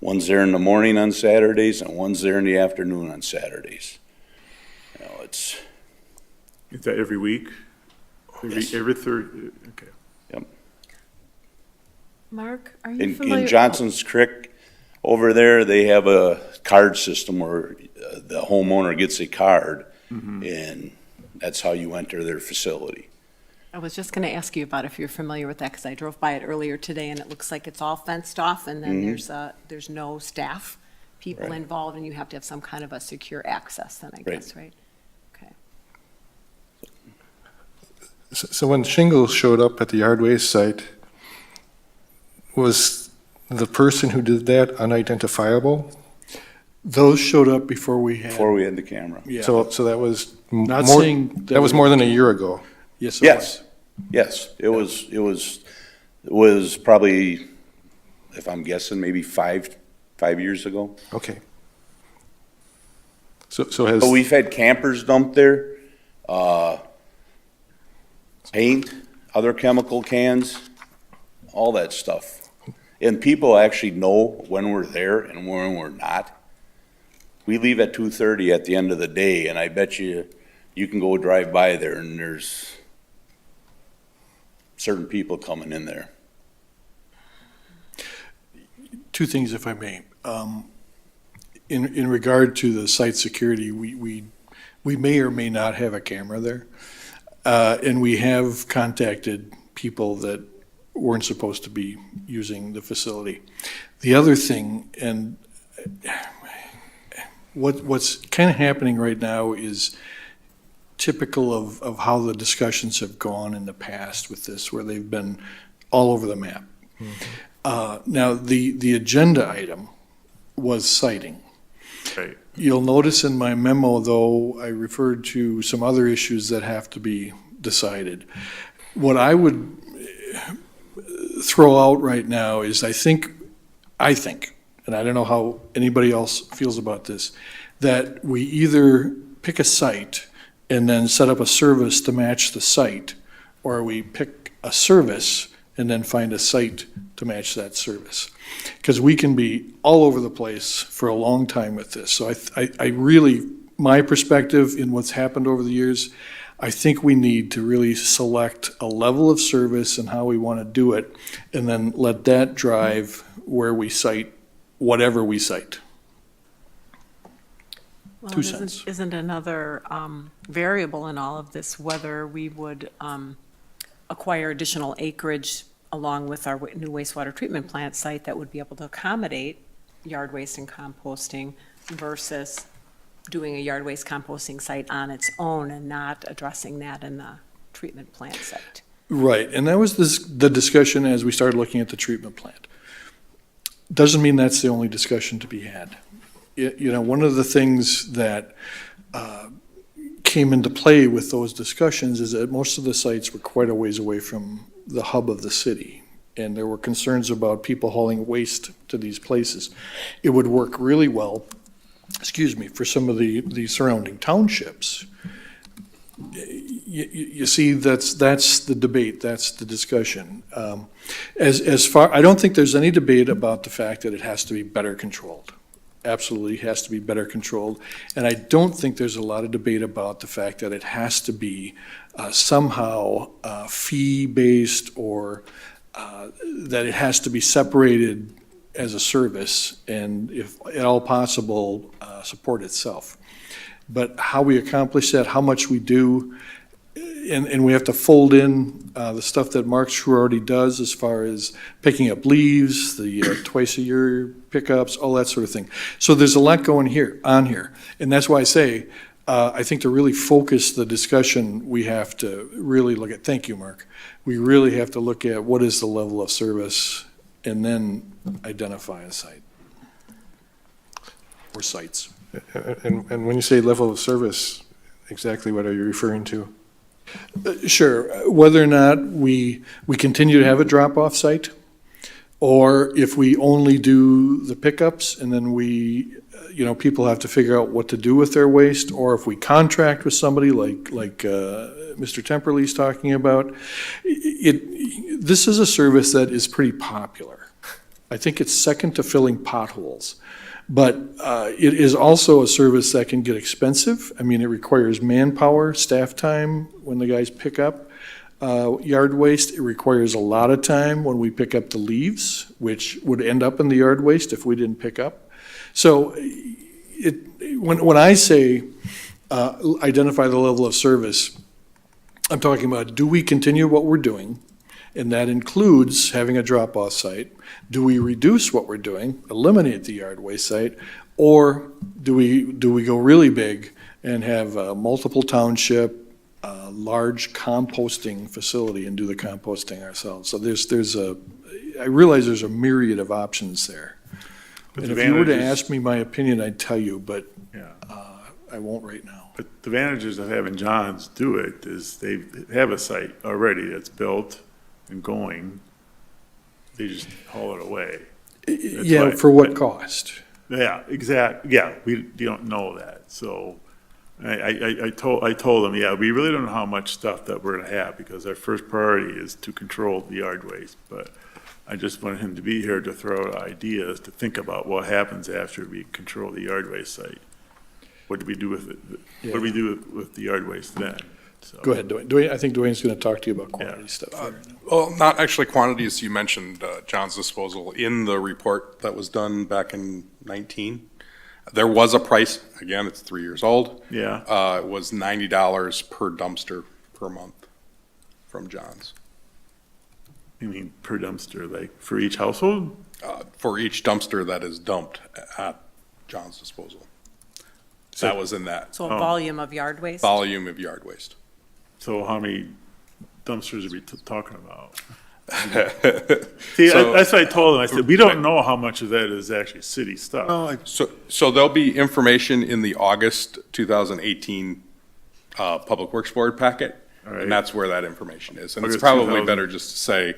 One's there in the morning on Saturdays and one's there in the afternoon on Saturdays. You know, it's, Is that every week? Yes. Every third, okay. Mark, are you in familiar? Johnson's Creek, over there, they have a card system where the homeowner gets a card and that's how you enter their facility. I was just going to ask you about if you're familiar with that, because I drove by it earlier today, and it looks like it's all fenced off, and then there's no staff people Right. involved, and you have to have some kind of a secure access then, I guess, right? Okay. So when shingles showed up at the yard waste site, was the person who did that unidentifiable? Those showed up before we had. Before we had the camera. Yeah. So that was Not more, saying that was more than a year ago. Yes, it Yes, yes, it was probably, if I'm guessing, maybe five years ago. Okay. So has, But we've had campers dumped there, paint, other chemical cans, all that stuff. And people actually know when we're there and when we're not. We leave at 2:30 at the end of the day, and I bet you can go drive by there and there's certain people coming in there. Two things, if I may. In regard to the site security, we may or may not have a camera there. And we have contacted people that weren't supposed to be using the facility. The other thing, and what's kind of happening right now is typical of how the discussions have gone in the past with this, where they've been all over the map. Now, the agenda item was citing. Right. You'll notice in my memo, though, I referred to some other issues that have to be decided. What I would throw out right now is I think, and I don't know how anybody else feels about this, that we either pick a site and then set up a service to match the site, or we pick a service and then find a site to match that service. Because we can be all over the place for a long time with this. So I really, my perspective in what's happened over the years, I think we need to really select a level of service and how we want to do it, and then let that drive where we site whatever we site. Well, 2 it cents. isn't another variable in all of this whether we would acquire additional acreage along with our new wastewater treatment plant site that would be able to accommodate yard waste and composting versus doing a yard waste composting site on its own and not addressing that in the treatment plant site. Right, and that was the discussion as we started looking at the treatment plant. Doesn't mean that's the only discussion to be had. You know, one of the things that came into play with those discussions is that most of the sites were quite a ways away from the hub of the city, and there were concerns about people hauling waste to these places. It would work really well, for some of the surrounding townships. You see, that's the debate, that's the discussion. As far, I don't think there's any debate about the fact that it has to be better controlled. Absolutely has to be better controlled. And I don't think there's a lot of debate about the fact that it has to be somehow fee-based, or that it has to be separated as a service and, if at all possible, support itself. But how we accomplish that, how much we do, and we have to fold in the stuff that Mark Shrew already does as far as picking up leaves, the twice-a-year pickups, all that sort of thing. So there's a lot going on here. And that's why I say, I think to really focus the discussion, we have to really look at, thank you, Mark, we really have to look at what is the level of service and then identify a site or sites. and when you say level of service, exactly what are you referring to? Sure, whether or not we continue to have a drop-off site, Or if we only do the pickups and then we, people have to figure out what to do with their waste, or if we contract with somebody like Mr. Temperley's talking about. This is a service that is pretty popular. I think it's second to filling potholes. But it is also a service that can get expensive. I mean, it requires manpower, staff time when the guys pick up yard waste. It requires a lot of time when we pick up the leaves, which would end up in the yard waste if we didn't pick up. So when I say identify the level of service, I'm talking about, do we continue what we're doing? And that includes having a drop-off site. Do we reduce what we're doing, eliminate the yard waste site, or do we go really big and have a multiple township, large composting facility and do the composting ourselves? So I realize there's a myriad of options there. But And the if you were to advantages- ask me my opinion, I'd tell you, but Yeah. I won't right now. But the advantages of having Johns do it is they have a site already that's built and going. They just haul it away. Yeah, why- for what cost? Yeah, yeah, you don't know that, so I told them, yeah, we really don't know how much stuff that we're gonna have, because our first priority is to control the yard waste, but I just wanted him to be here to throw out ideas, to think about what happens after we control the yard waste site. What do we do with it? What do we do with the yard waste then? So- Go ahead, Dwayne. I think Dwayne's going to talk to you about quantity stuff. Well, not actually quantities. You mentioned John's disposal. In the report that was done back in 19, there was a price. Again, it's 3 years old. Yeah, It was $90 per dumpster per month from John's. you mean per dumpster, like for each household? For each dumpster that is dumped at John's disposal. That was in that So a volume of yard waste? volume of yard waste. So how many dumpsters are we talking about? See, So- that's what I told them. I said, we don't know how much of that is actually city stuff. So there'll be information in the August 2018 Public Works Board packet, All right. and that's where that information is. And it's August probably 2000. better just to say,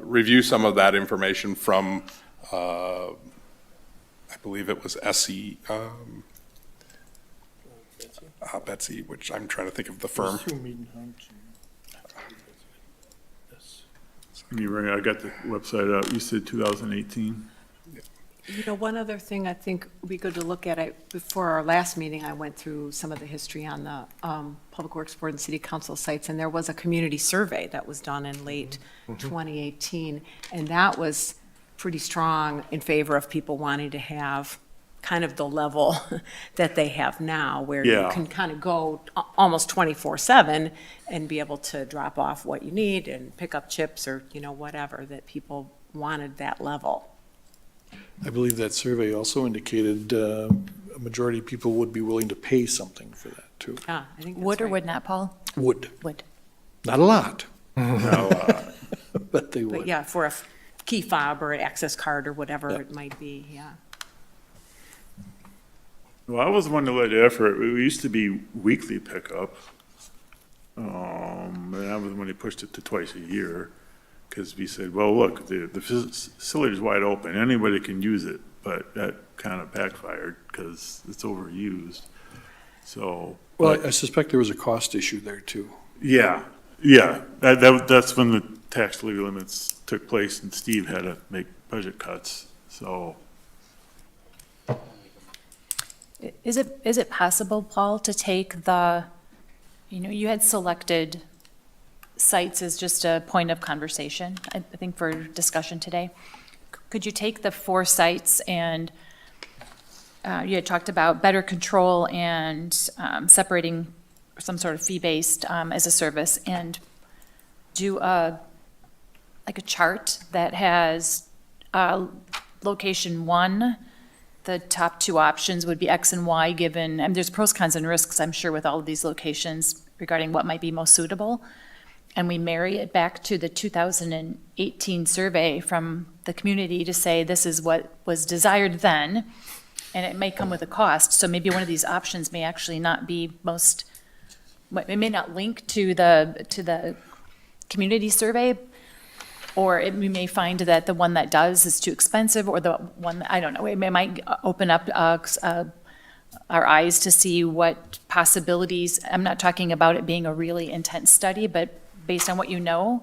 review some of that information from, I believe it was SE, Betsy, which I'm trying to think of the firm. I got the website up. You said 2018? One other thing I think would be good to look at, before our last meeting, I went through some of the history on the Public Works Board and City Council sites, and there was a community survey that was done in late 2018, and that was pretty strong in favor of people wanting to have kind of the level that they have now, where you Yeah. can kind of go almost 24/7 and be able to drop off what you need and pick up chips or, whatever, that people wanted that level. I believe that survey also indicated a majority of people would be willing to pay something for that, too. Yeah, I think that's Would or right. would not, Paul? Would. Would. Not a lot, No, but they But would. yeah, for a key fob or an access card or whatever it might be, yeah. well, I was one to let effort. We used to be weekly pickup. And I was when they pushed it to twice a year, because we said, well, look, the facility's wide open. Anybody can use it, but that kind of backfired because it's overused. So. Well, I suspect there was a cost issue there, too. Yeah. That's when the tax levy limits took place and Steve had to make budget cuts, so. Is it possible, Paul, to take you had selected sites as just a point of conversation, I think for discussion today. Could you take the 4 sites and you had talked about better control and separating some sort of fee-based as a service, and do a chart that has location 1, the top 2 options would be X and Y given, and there's pros, cons, and risks, I'm sure, with all of these locations regarding what might be most suitable. And we marry it back to the 2018 survey from the community to say this is what was desired then, and it may come with a cost. So maybe one of these options may actually not be it may not link to the community survey, Or we may find that the one that does is too expensive, or the one, I don't know, it might open up our eyes to see what possibilities, I'm not talking about it being a really intense study, but based on what you know,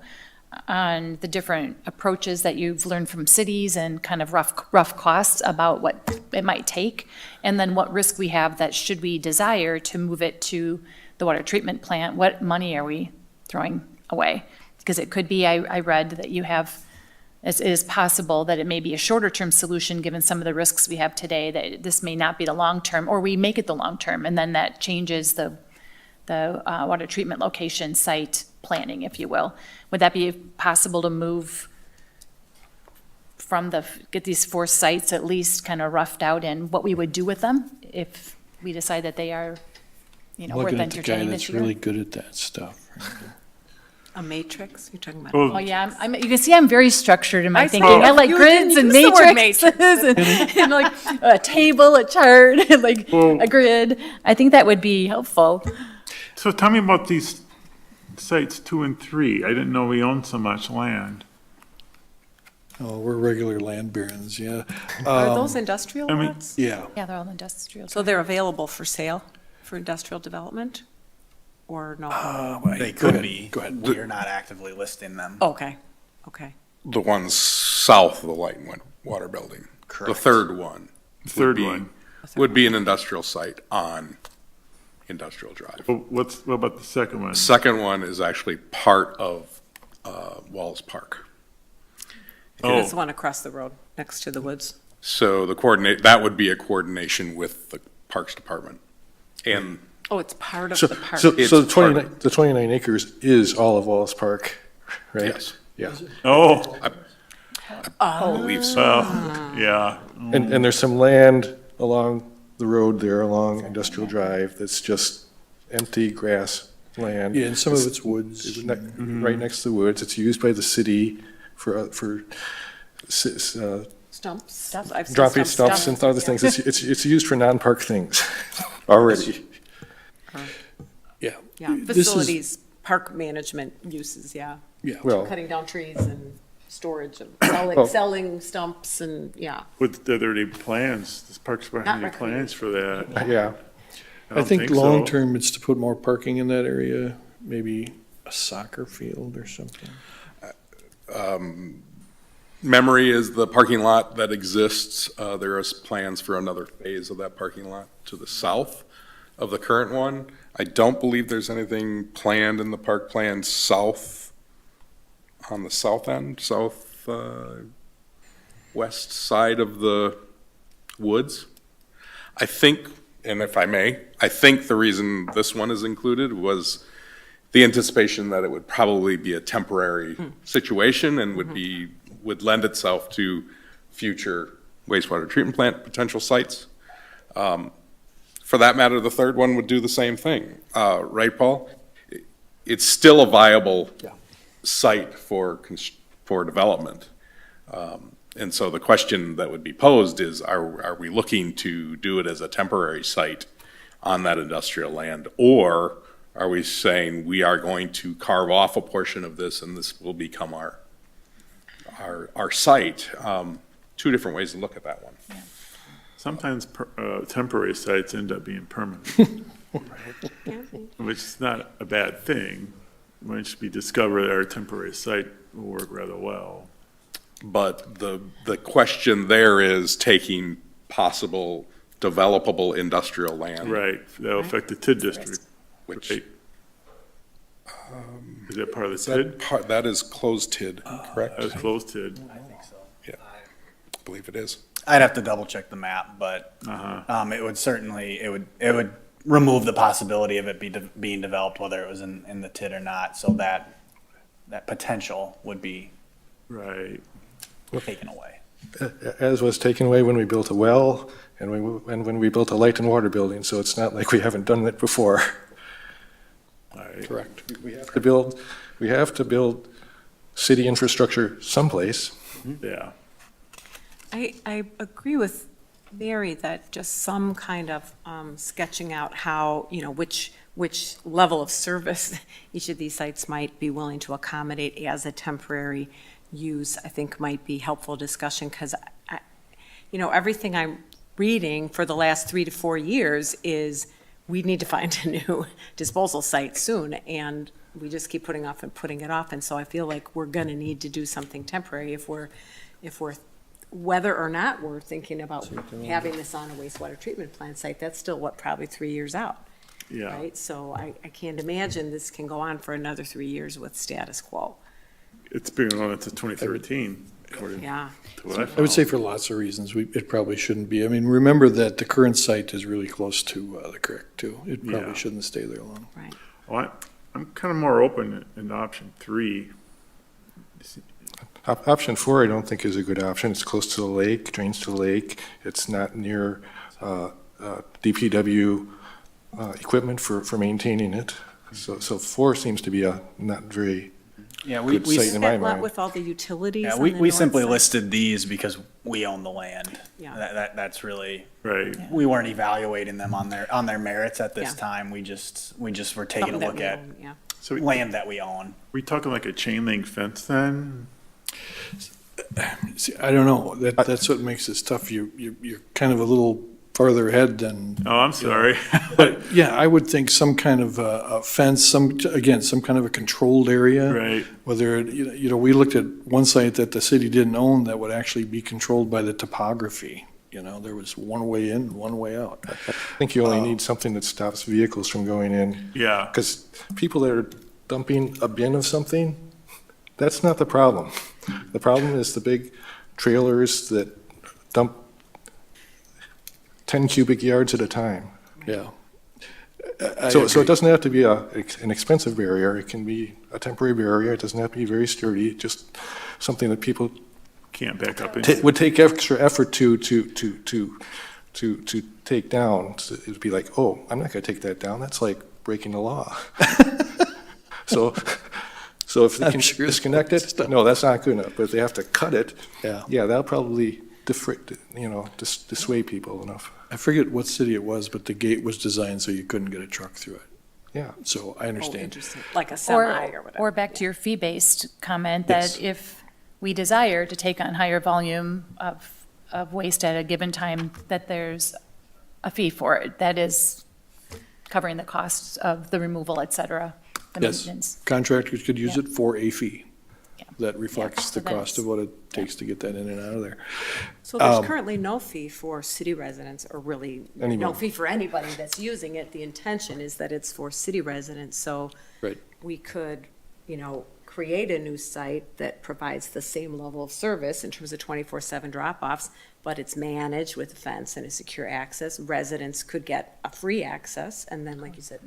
on the different approaches that you've learned from cities and kind of rough costs about what it might take, and then what risk we have that should we desire to move it to the water treatment plant, what money are we throwing away? Because it could be, I read that you have, it is possible that it may be a shorter-term solution, given some of the risks we have today, that this may not be the long-term, or we make it the long-term, and then that changes the water treatment location site planning, if you will. Would that be possible to move from get these 4 sites at least kind of roughed out in what we would do with them if we decide that they are, worth Looking at the guy entertaining that's this year? really good at that stuff. A matrix, you're talking about? Well, Oh, yeah, you can see I'm very structured in my I thinking. saw I like you grids didn't and use the word matrices and like a table, a chart, and like a grid. I think that would be helpful. So tell me about these sites 2 and 3. I didn't know we owned so much land. Oh, we're regular land barons, yeah. Are those industrial I mean- lots? Yeah. Yeah, they're all industrial. So they're available for sale for industrial development? Or no? They Go could ahead, be. go ahead. We are not actively listing them. Okay, okay. The ones south of the Light and Water Building. The Correct. third one. Third would be- one. Would be an industrial site on Industrial Drive. What about the second one? Second one is actually part of Walls Park. That's the one across the road, next to the woods. So that would be a coordination with the Parks Department. And Oh, it's part of So, the park. so It's the part of- 29 acres is all of Wallace Park, right? yes, Yeah. Oh, I believe so. well, yeah. And there's some land along the road there, along Industrial Drive, that's just empty grass land. Yeah, and some of it's woods. It's right next to the woods. It's used by the city for Stumps. I've seen dropping stumps and other things. It's used for non-park things already. Yeah. Yeah, This is- facilities, park management uses, yeah. Yeah. Well, Cutting down trees and storage of, Oh. selling stumps and, yeah. Are there any plans, does Parks Department have any Not plans for that? yeah. I don't think so. long-term, it's to put more parking in that area, maybe a soccer field or something. Memory is the parking lot that exists. There is plans for another phase of that parking lot to the south of the current one. I don't believe there's anything planned in the park plan south, on the south end, west side of the woods. I think, and if I may, I think the reason this one is included was the anticipation that it would probably be a temporary situation and would lend itself to future wastewater treatment plant potential sites. For that matter, the third one would do the same thing, right, Paul? It's still a viable site for development. And so the question that would be posed is, are we looking to do it as a temporary site on that industrial land? Or are we saying we are going to carve off a portion of this and this will become our site? Two different ways to look at that one. Sometimes temporary sites end up being permanent, which is not a bad thing. Once we discover that our temporary site will work rather well. But the question there is taking possible developable industrial land. Right, that'll affect the TID district. Which, Right. Is that part of the TID? that is closed TID, correct? That was closed TID. I believe it is. I'd have to double check the map, but it would certainly, it would remove the possibility of it being developed, whether it was in the TID or not, so that potential would be Right. taken away. As was taken away when we built a well and when we built a light and water building, so it's not like we haven't done it before. Right. Correct. We have to build city infrastructure someplace. Yeah. I agree with Mary that just some kind of sketching out how, which level of service each of these sites might be willing to accommodate as a temporary use, I think might be helpful discussion, because everything I'm reading for the last 3 to 4 years is we need to find a new disposal site soon, and we just keep putting off and putting it off, and so I feel like we're gonna need to do something temporary if we're, whether or not we're thinking about having this on a wastewater treatment plant site, that's still probably 3 years out, Yeah. right? So I can't imagine this can go on for another 3 years with status quo. It's been on until 2013, according Yeah. to what I I would say found. for lots of reasons, it probably shouldn't be. I mean, remember that the current site is really close to the creek, too. It Yeah. probably shouldn't stay there long. Right. Well, I'm kind of more open in option 3. Option 4, I don't think is a good option. It's close to the lake, drains to the lake. It's not near DPW equipment for maintaining it. So 4 seems to be a not very Yeah, good site in my That lot mind. with all the utilities Yeah, on we the we north simply side? listed these because we own the land. Yeah. That's really, Right. we weren't evaluating them on their merits at this Yeah. time. We just were taking a Something that look we at own, yeah. So land that we own. we talking like a chain link fence then? See, I don't know. That's what makes this tough. You're kind of a little farther ahead than, Oh, I'm sorry. but yeah, I would think some kind of a fence, some kind of a controlled area. Right. Whether, we looked at one site that the city didn't own that would actually be controlled by the topography. There was one way in, one way out. I think you only need something that stops vehicles from going in. Yeah. Because people that are dumping a bin of something, that's not the problem. The problem is the big trailers that dump 10 cubic yards at a time. Yeah. So it doesn't have to be an expensive barrier. It can be a temporary barrier. It doesn't have to be very sturdy, just something that people Can't back up into. would take extra effort to take down. So it'd be like, oh, I'm not gonna take that down. That's like breaking the law. So if they I'm can sure disconnect it, no, that's not good enough. But if they have to cut it, Yeah. that'll probably dissuade people enough. I forget what city it was, but the gate was designed so you couldn't get a truck through it. Yeah. So I Oh, understand. interesting. Like a semi or whatever. Or back to your fee-based comment, Yes. that if we desire to take on higher volume of waste at a given time, that there's a fee for it, that is covering the costs of the removal, et cetera, the Yes. maintenance. Contractors could use Yeah. it for a fee. Yeah. That reflects so the cost of that's- what it takes to get that in and out of there. So there's currently no fee for city residents, or really, no Anybody. fee for anybody that's using it. The intention is that it's for city residents, so Right. we could, create a new site that provides the same level of service in terms of 24/7 drop-offs, but it's managed with a fence and a secure access. Residents could get a free access, and then, like you said,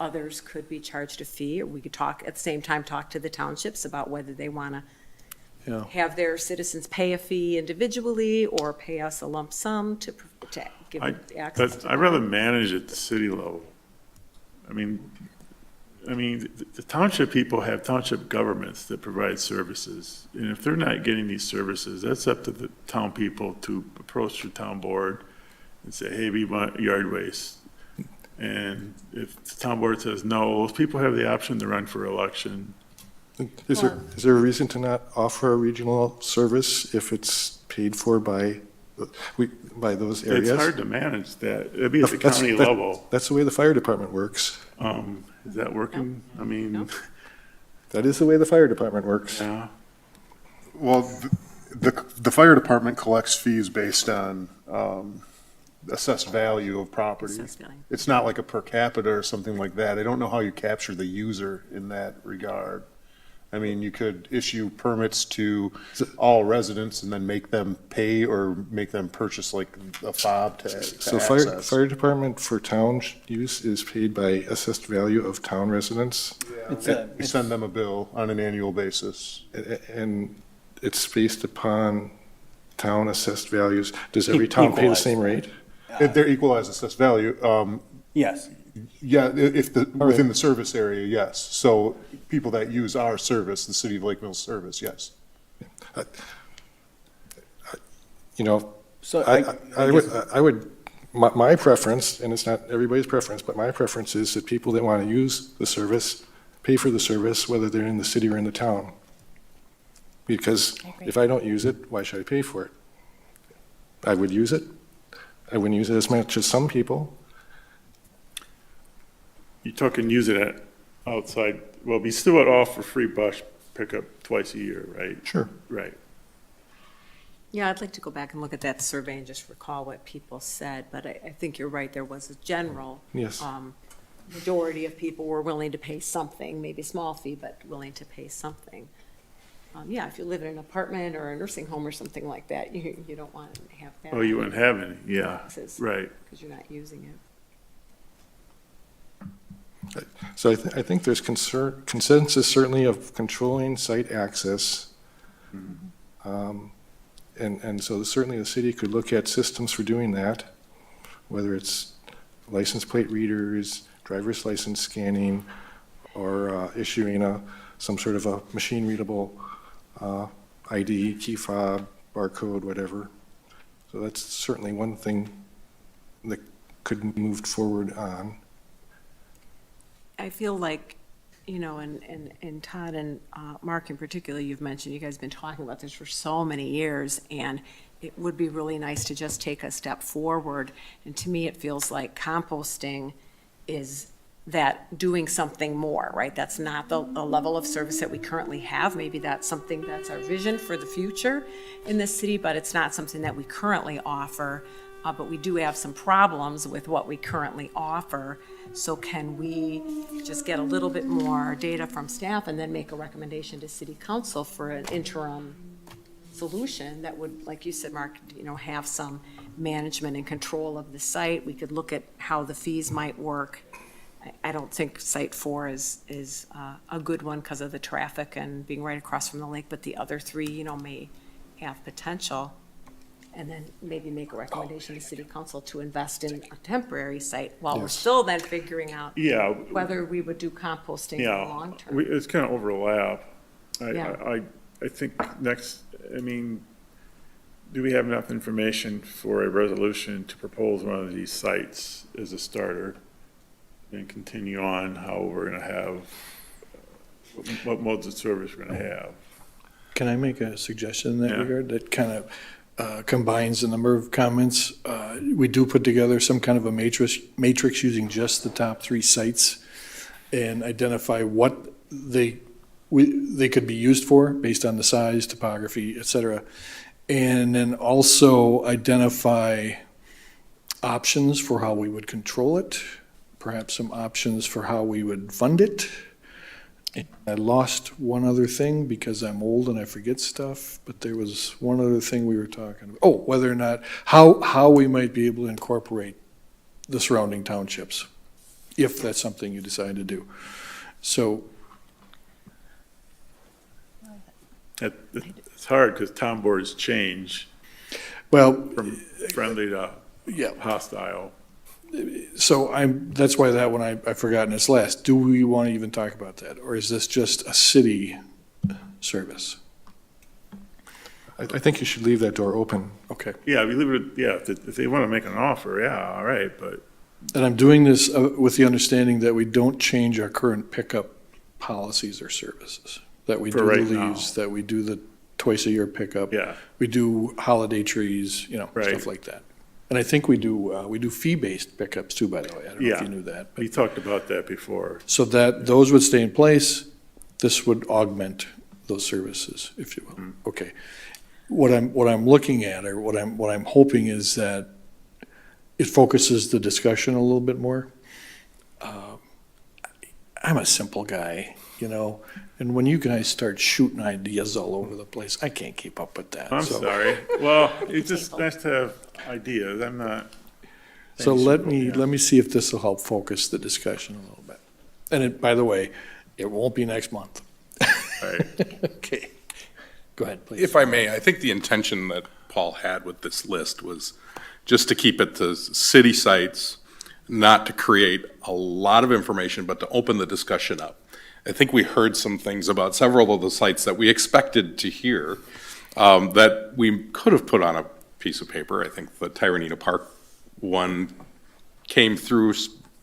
others could be charged a fee, or we could at the same time, talk to the townships about whether they want to Yeah. have their citizens pay a fee individually or pay us a lump sum to give them the access. to I'd rather manage at the city level. I mean, the township people have township governments that provide services. And if they're not getting these services, that's up to the town people to approach the town board and say, hey, we want yard waste. And if the town board says no, those people have the option to run for election. Is there a reason to not offer a regional service if it's paid for by those areas? It's hard to manage that. It'd be at the That's- county that- level. That's the way the fire department works. Is that working? I mean, No. That is the way the fire department works. yeah. Well, the fire department collects fees based on assessed value of property. Assessed value. It's not like a per capita or something like that. I don't know how you capture the user in that regard. I mean, you could issue permits to all residents and then make them pay or make them purchase like a fob to So access. fire department for town use is paid by assessed value of town residents, We send them a bill on an annual basis. and it's based upon town assessed values. Does every town pay the Equalized. same rate? If they're equalized assessed value, Yes. yeah, within the service area, yes. So people that use our service, the City of Lake Mills service, yes. So I would, my preference, and it's not everybody's preference, but my preference is that people that want to use the service, pay for the service, whether they're in the city or in the town. Because I agree. if I don't use it, why should I pay for it? I would use it. I wouldn't use it as much as some people. You're talking use it at outside, well, we still would offer free bus pickup twice a year, right? Sure. Right. Yeah, I'd like to go back and look at that survey and just recall what people said, but I think you're right, there was a general Yes. majority of people were willing to pay something, maybe a small fee, but willing to pay something. Yeah, if you live in an apartment or a nursing home or something like that, you don't want to have that. Oh, you wouldn't have any, yeah, Taxes. right. Because you're not using it. So I think there's consensus certainly of controlling site access. And so certainly the city could look at systems for doing that, whether it's license plate readers, driver's license scanning, or issuing some sort of a machine-readable ID, key fob, barcode, whatever. So that's certainly one thing that could be moved forward on. I feel like, and Todd and Mark in particular, you've mentioned, you guys have been talking about this for so many years, and it would be really nice to just take a step forward. And to me, it feels like composting is that doing something more, right? That's not the level of service that we currently have. Maybe that's something that's our vision for the future in this city, but it's not something that we currently offer. But we do have some problems with what we currently offer. So can we just get a little bit more data from staff and then make a recommendation to city council for an interim solution that would, like you said, Mark, have some management and control of the site? We could look at how the fees might work. I don't think Site 4 is a good one because of the traffic and being right across from the lake, but the other three, may have potential. And then maybe make a recommendation to city council to invest in a temporary site while we're Yes. still then figuring out Yeah, whether we would do composting in the yeah, long term. it's kind of overlap. Yeah. I think next, do we have enough information for a resolution to propose one of these sites as a starter? And continue on how we're gonna have, what modes of service we're gonna have. Can I make a suggestion in that Yeah. regard that kind of combines a number of comments? We do put together some kind of a matrix using just the top 3 sites and identify what they could be used for based on the size, topography, et cetera. And then also identify options for how we would control it, perhaps some options for how we would fund it. I lost one other thing because I'm old and I forget stuff, but there was one other thing we were talking about. Oh, whether or not, how we might be able to incorporate the surrounding townships, if that's something you decide to do. So, It's hard because town boards change well, from friendly to yeah, hostile. so that's why that one I forgot in its last. Do we want to even talk about that? Or is this just a city service? I think you should leave that door open. Okay. Yeah, we leave it, yeah, if they want to make an offer, yeah, all right, but And I'm doing this with the understanding that we don't change our current pickup policies or services. That we For do the right now. leaves, that we do the twice-a-year pickup. yeah, We do holiday trees, Right. stuff like that. And I think we do fee-based pickups too, by the way. I don't know if Yeah. you knew that. But we talked about that before. so that, those would stay in place. This would augment those services, if you will. Okay. What I'm looking at, or what I'm hoping is that it focuses the discussion a little bit more. I'm a simple guy, and when you guys start shooting ideas all over the place, I can't keep up with that. I'm So- sorry. Well, it's just nice to have ideas. I'm not. So let Yeah. me see if this will help focus the discussion a little bit. And by the way, it won't be next month. All right. Okay. Go ahead, please. If I may, I think the intention that Paul had with this list was just to keep it to city sites, not to create a lot of information, but to open the discussion up. I think we heard some things about several of the sites that we expected to hear that we could have put on a piece of paper. I think the Tyranita Park one came through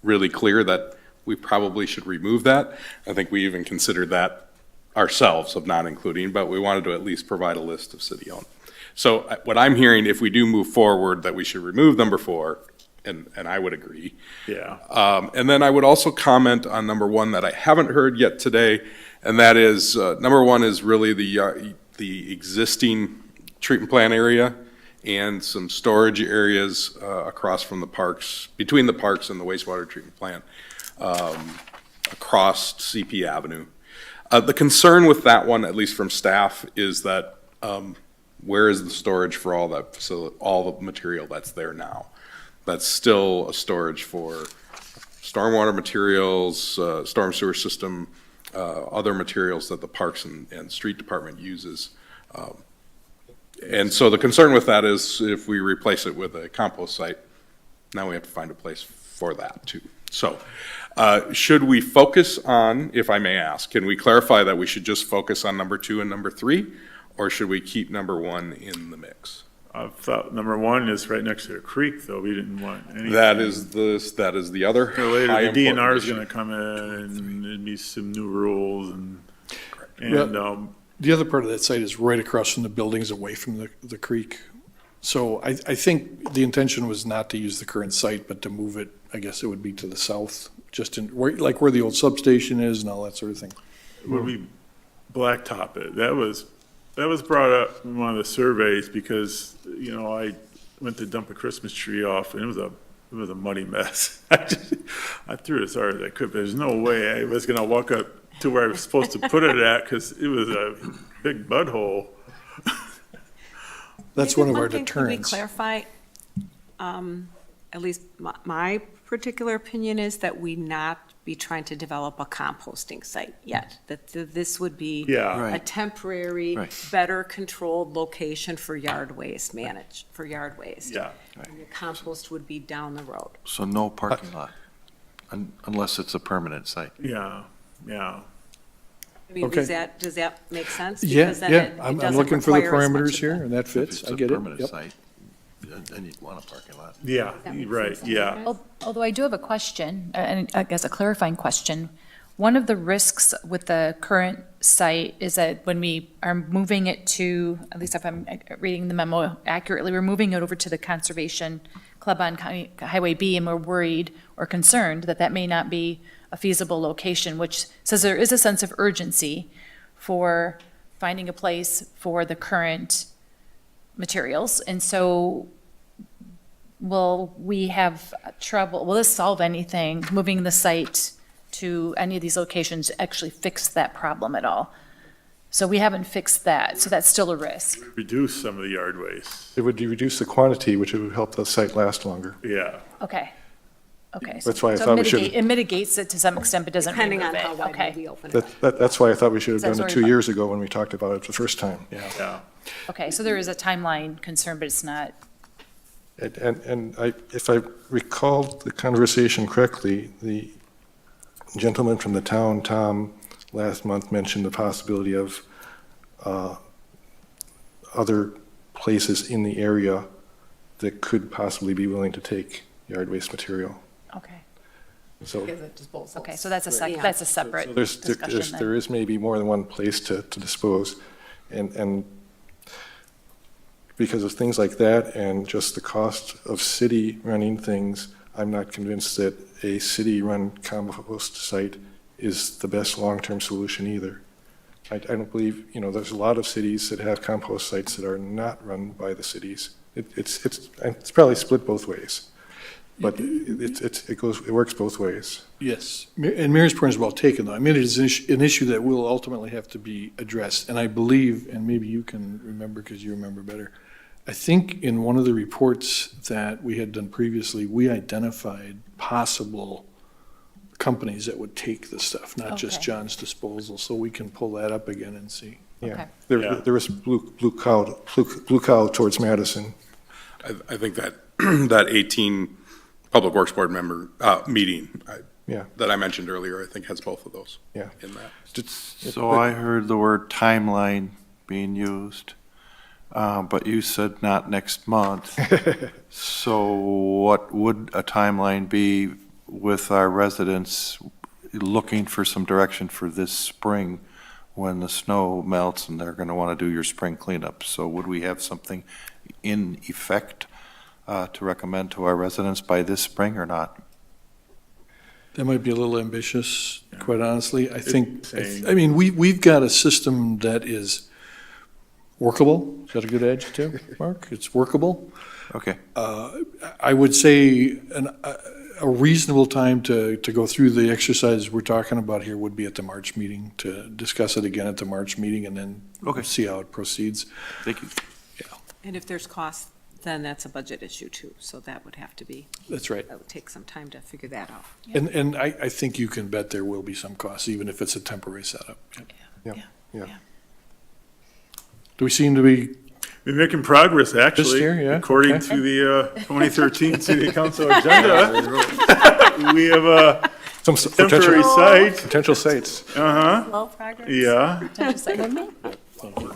really clear that we probably should remove that. I think we even considered that ourselves of not including, but we wanted to at least provide a list of city-owned. So what I'm hearing, if we do move forward, that we should remove number 4, and I would agree. Yeah. And then I would also comment on number 1 that I haven't heard yet today, and that is, number 1 is really the existing treatment plant area and some storage areas across from the parks, between the parks and the wastewater treatment plant, across CP Avenue. The concern with that one, at least from staff, is that where is the storage for all that, so all the material that's there now? That's still a storage for stormwater materials, storm sewer system, other materials that the Parks and Street Department uses. And so the concern with that is if we replace it with a compost site, now we have to find a place for that too. So should we focus on, if I may ask, can we clarify that we should just focus on number 2 and number 3, or should we keep number 1 in the mix? I thought number 1 is right next to a creek, though. We didn't want anything. That is the other So later, high the important DNR is issue. going to come in and there'd be some new rules and The other part of that site is right across from the buildings away from the creek. So I think the intention was not to use the current site, but to move it, I guess it would be to the south, just in, like where the old substation is and all that sort of thing. when we blacktop it, that was brought up in one of the surveys because, I went to dump a Christmas tree off and it was a muddy mess. I threw it as hard as I could, but there's no way I was gonna walk up to where I was supposed to put it at because it was a big mud hole. That's Maybe one of our thing, could we deterrents. clarify, at least my particular opinion is that we not be trying to develop a composting site yet, that this would be Yeah. a Right. temporary, Right. better controlled location for yard waste Yeah. And the compost would be down the road. So no parking lot, unless it's a permanent site. Yeah. I mean, Okay. does that make sense? Yeah, Because then yeah, it I'm doesn't looking for the require as much parameters of here, the- and that If fits, it's I a get it, permanent yep. site, then you'd want a parking lot. Yeah, That makes right, sense. yeah. Although I do have a question, and I guess a clarifying question. One of the risks with the current site is that when we are moving it to, at least if I'm reading the memo accurately, we're moving it over to the Conservation Club on Highway B, and we're worried or concerned that that may not be a feasible location, which says there is a sense of urgency for finding a place for the current materials. And so will we have trouble, will this solve anything, moving the site to any of these locations actually fix that problem at all? So we haven't fixed that, so that's still a risk. Reduce some of the yard waste. It would reduce the quantity, which would help the site last longer. Yeah. Okay. That's why I So thought we should- It mitigates it to some extent, but doesn't Depending remove on it. how wide Okay. we open it. That's why I thought we should have So done it sorry 2 about- years ago when we talked about it the first time. Yeah. Okay, so there is a timeline concern, but it's not, And if I recalled the conversation correctly, the gentleman from the town, Tom, last month mentioned the possibility of other places in the area that could possibly be willing to take yard waste material. okay. So Okay, so that's a Yeah. that's a separate discussion then. there is maybe more than one place to dispose. And because of things like that and just the cost of city running things, I'm not convinced that a city-run compost site is the best long-term solution either. I don't believe, there's a lot of cities that have compost sites that are not run by the cities. It's probably split both ways, but it works both ways. Yes, and Mary's point is well taken, though. I mean, it is an issue that will ultimately have to be addressed, and I believe, and maybe you can remember because you remember better, I think in one of the reports that we had done previously, we identified possible companies that would take the stuff, not just Okay. John's Disposal, so we can pull that up again and see. Okay. Yeah, Yeah. there was Blue Cow towards Madison. I think that, that 18 Public Works Board member, meeting Yeah. that I mentioned earlier, I think has both of those. Yeah. In that. So I heard the word timeline being used, but you said not next month. So what would a timeline be with our residents looking for some direction for this spring when the snow melts and they're going to want to do your spring cleanup. So would we have something in effect to recommend to our residents by this spring or not? That might be a little ambitious, quite honestly. I think, Same. I mean, we've got a system that is workable. Is that a good adjective, Mark? It's workable. Okay. I would say a reasonable time to go through the exercises we're talking about here would be at the March meeting, to discuss it again at the March meeting and then Okay. see how it proceeds. Thank you. And if there's costs, then that's a budget issue too, so that would have to be, That's right. that would take some time to figure that out. And I think you can bet there will be some costs, even if it's a temporary setup. Yeah. Do we seem to be, We're making progress, actually. year, yeah, According okay. to the 2013 City Council agenda, we have a Some temporary site. potential sites. Uh-huh, Slow progress. yeah.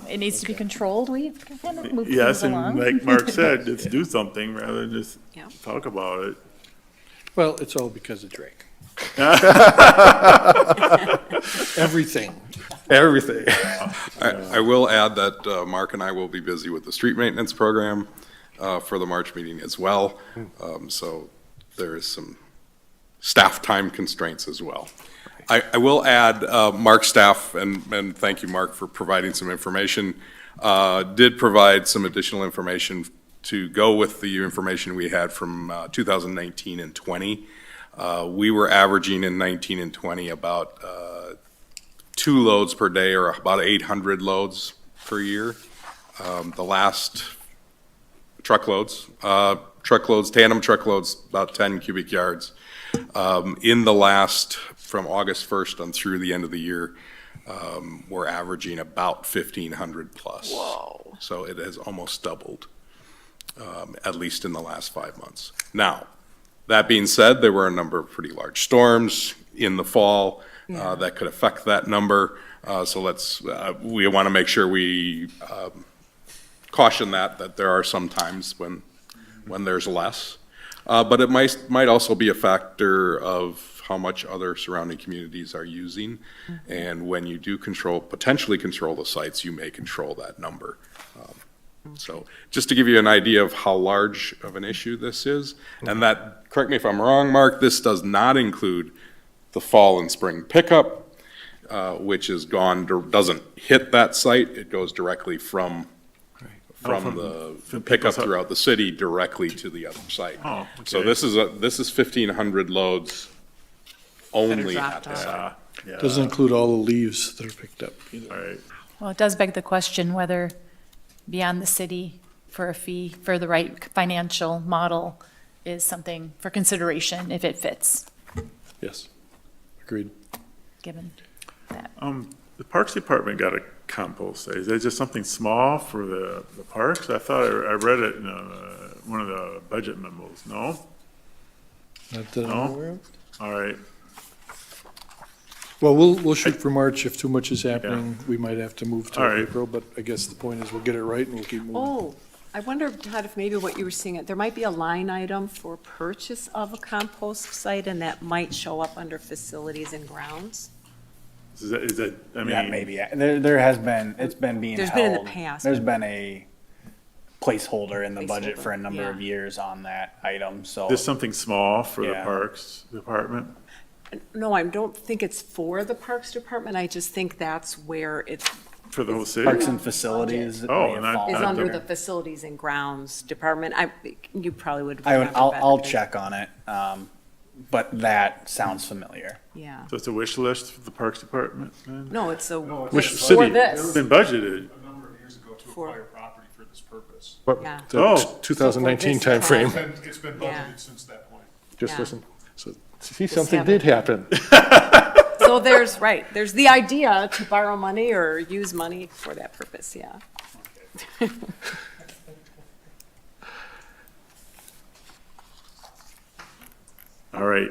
It needs to be controlled. We kind of move Yes, things and along. like Mark said, let's do something rather than just Yeah. talk about it. well, it's all because of Drake. Everything. Everything. I will add that Mark and I will be busy with the street maintenance program for the March meeting as well. So there is some staff time constraints as well. I will add, Mark's staff, and thank you, Mark, for providing some information, did provide some additional information to go with the information we had from 2019 and 20. We were averaging in 19 and 20 about 2 loads per day, or about 800 loads per year. The last truckloads, tandem truckloads, about 10 cubic yards. In the last, from August 1st on through the end of the year, we're averaging about 1,500 plus. Whoa. So it has almost doubled, at least in the last 5 months. Now, that being said, there were a number of pretty large storms in the fall that could affect that number. So we want to make sure we caution that there are some times when there's less. But it might also be a factor of how much other surrounding communities are using. And when you do potentially control the sites, you may control that number. So just to give you an idea of how large of an issue this is, and that, correct me if I'm wrong, Mark, this does not include the fall and spring pickup, which is doesn't hit that site. It goes directly from the pickup throughout the city directly to the other site. Oh, So okay. this is 1,500 loads only at dropped the off. site. Yeah. Doesn't include all the leaves that are picked up either. All right. Well, it does beg the question whether beyond the city for a fee, for the right financial model is something for consideration if it fits, Yes, agreed. given that. The Parks Department got a compost site. Is that just something small for the parks? I thought I read it in one of the budget memos. No? Not that I'm No? aware of. All right. Well, we'll shoot for March. If too much is happening, we might have to move All to right. April, but I guess the point is we'll get it right and we'll keep moving. Oh, I wonder, Todd, if maybe what you were seeing, there might be a line item for purchase of a compost site, and that might show up under facilities and grounds. Is that, I mean. Yeah, maybe. There has been, it's been being There's held. been in the past. There's been a placeholder in the budget Placeholder, for a number of yeah. years on that item, so. There's something small for the Yeah. Parks Department? No, I don't think it's for the Parks Department, I just think that's where it For the whole city? Parks and facilities. Oh, may and have I- fallen is Not under there. the Facilities and Grounds Department. You probably would I'll remember better than- check on it, but that sounds familiar. Yeah. So it's a wish list for the Parks Department? then? No, it's a, Wish for city. It's this. been budgeted. A number of years ago to For- acquire property for this purpose. But Yeah. the Oh. 2019 For this timeframe, It's been Yeah. budgeted since that point. just Yeah. listen. So, see, something haven't- did happen. So there's the idea to borrow money or use money for that purpose, yeah. All right,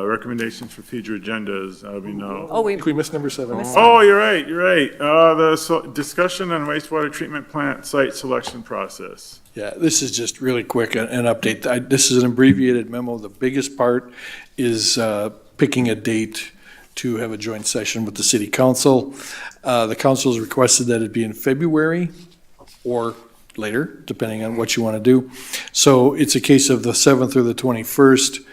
recommendations for future agendas, we know. Oh, I think we missed number 7. Oh, you're right, you're right. Discussion on wastewater treatment plant site selection process. Yeah, this is just really quick, an update. This is an abbreviated memo. The biggest part is picking a date to have a joint session with the city council. The council has requested that it be in February or later, depending on what you want to do. So it's a case of the 7th or the 21st.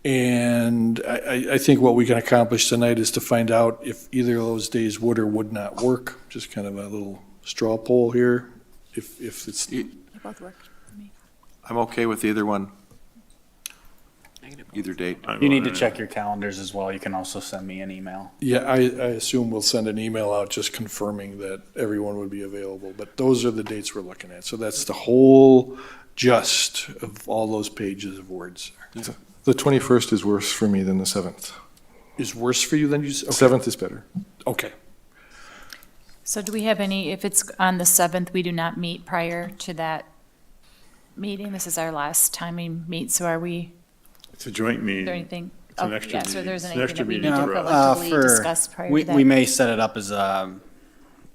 And I think what we can accomplish tonight is to find out if either of those days would or would not work. Just kind of a little straw poll here. If it's, They both work for me. I'm okay with either one, either date. You need to check your calendars as well. You can also send me an email. yeah, I assume we'll send an email out just confirming that everyone would be available. But those are the dates we're looking at. So that's the whole gist of all those pages of words. The 21st is worse for me than the 7th. Is worse for you than you said? 7th is better. Okay. So do we have any, if it's on the 7th, we do not meet prior to that meeting? This is our last time we meet, so are we, It's a joint is meeting. there anything? It's an oh, extra yeah, so meeting. there's It's an anything extra that we meeting need to for us. collectively For- discuss prior We, to that? we may set it up as a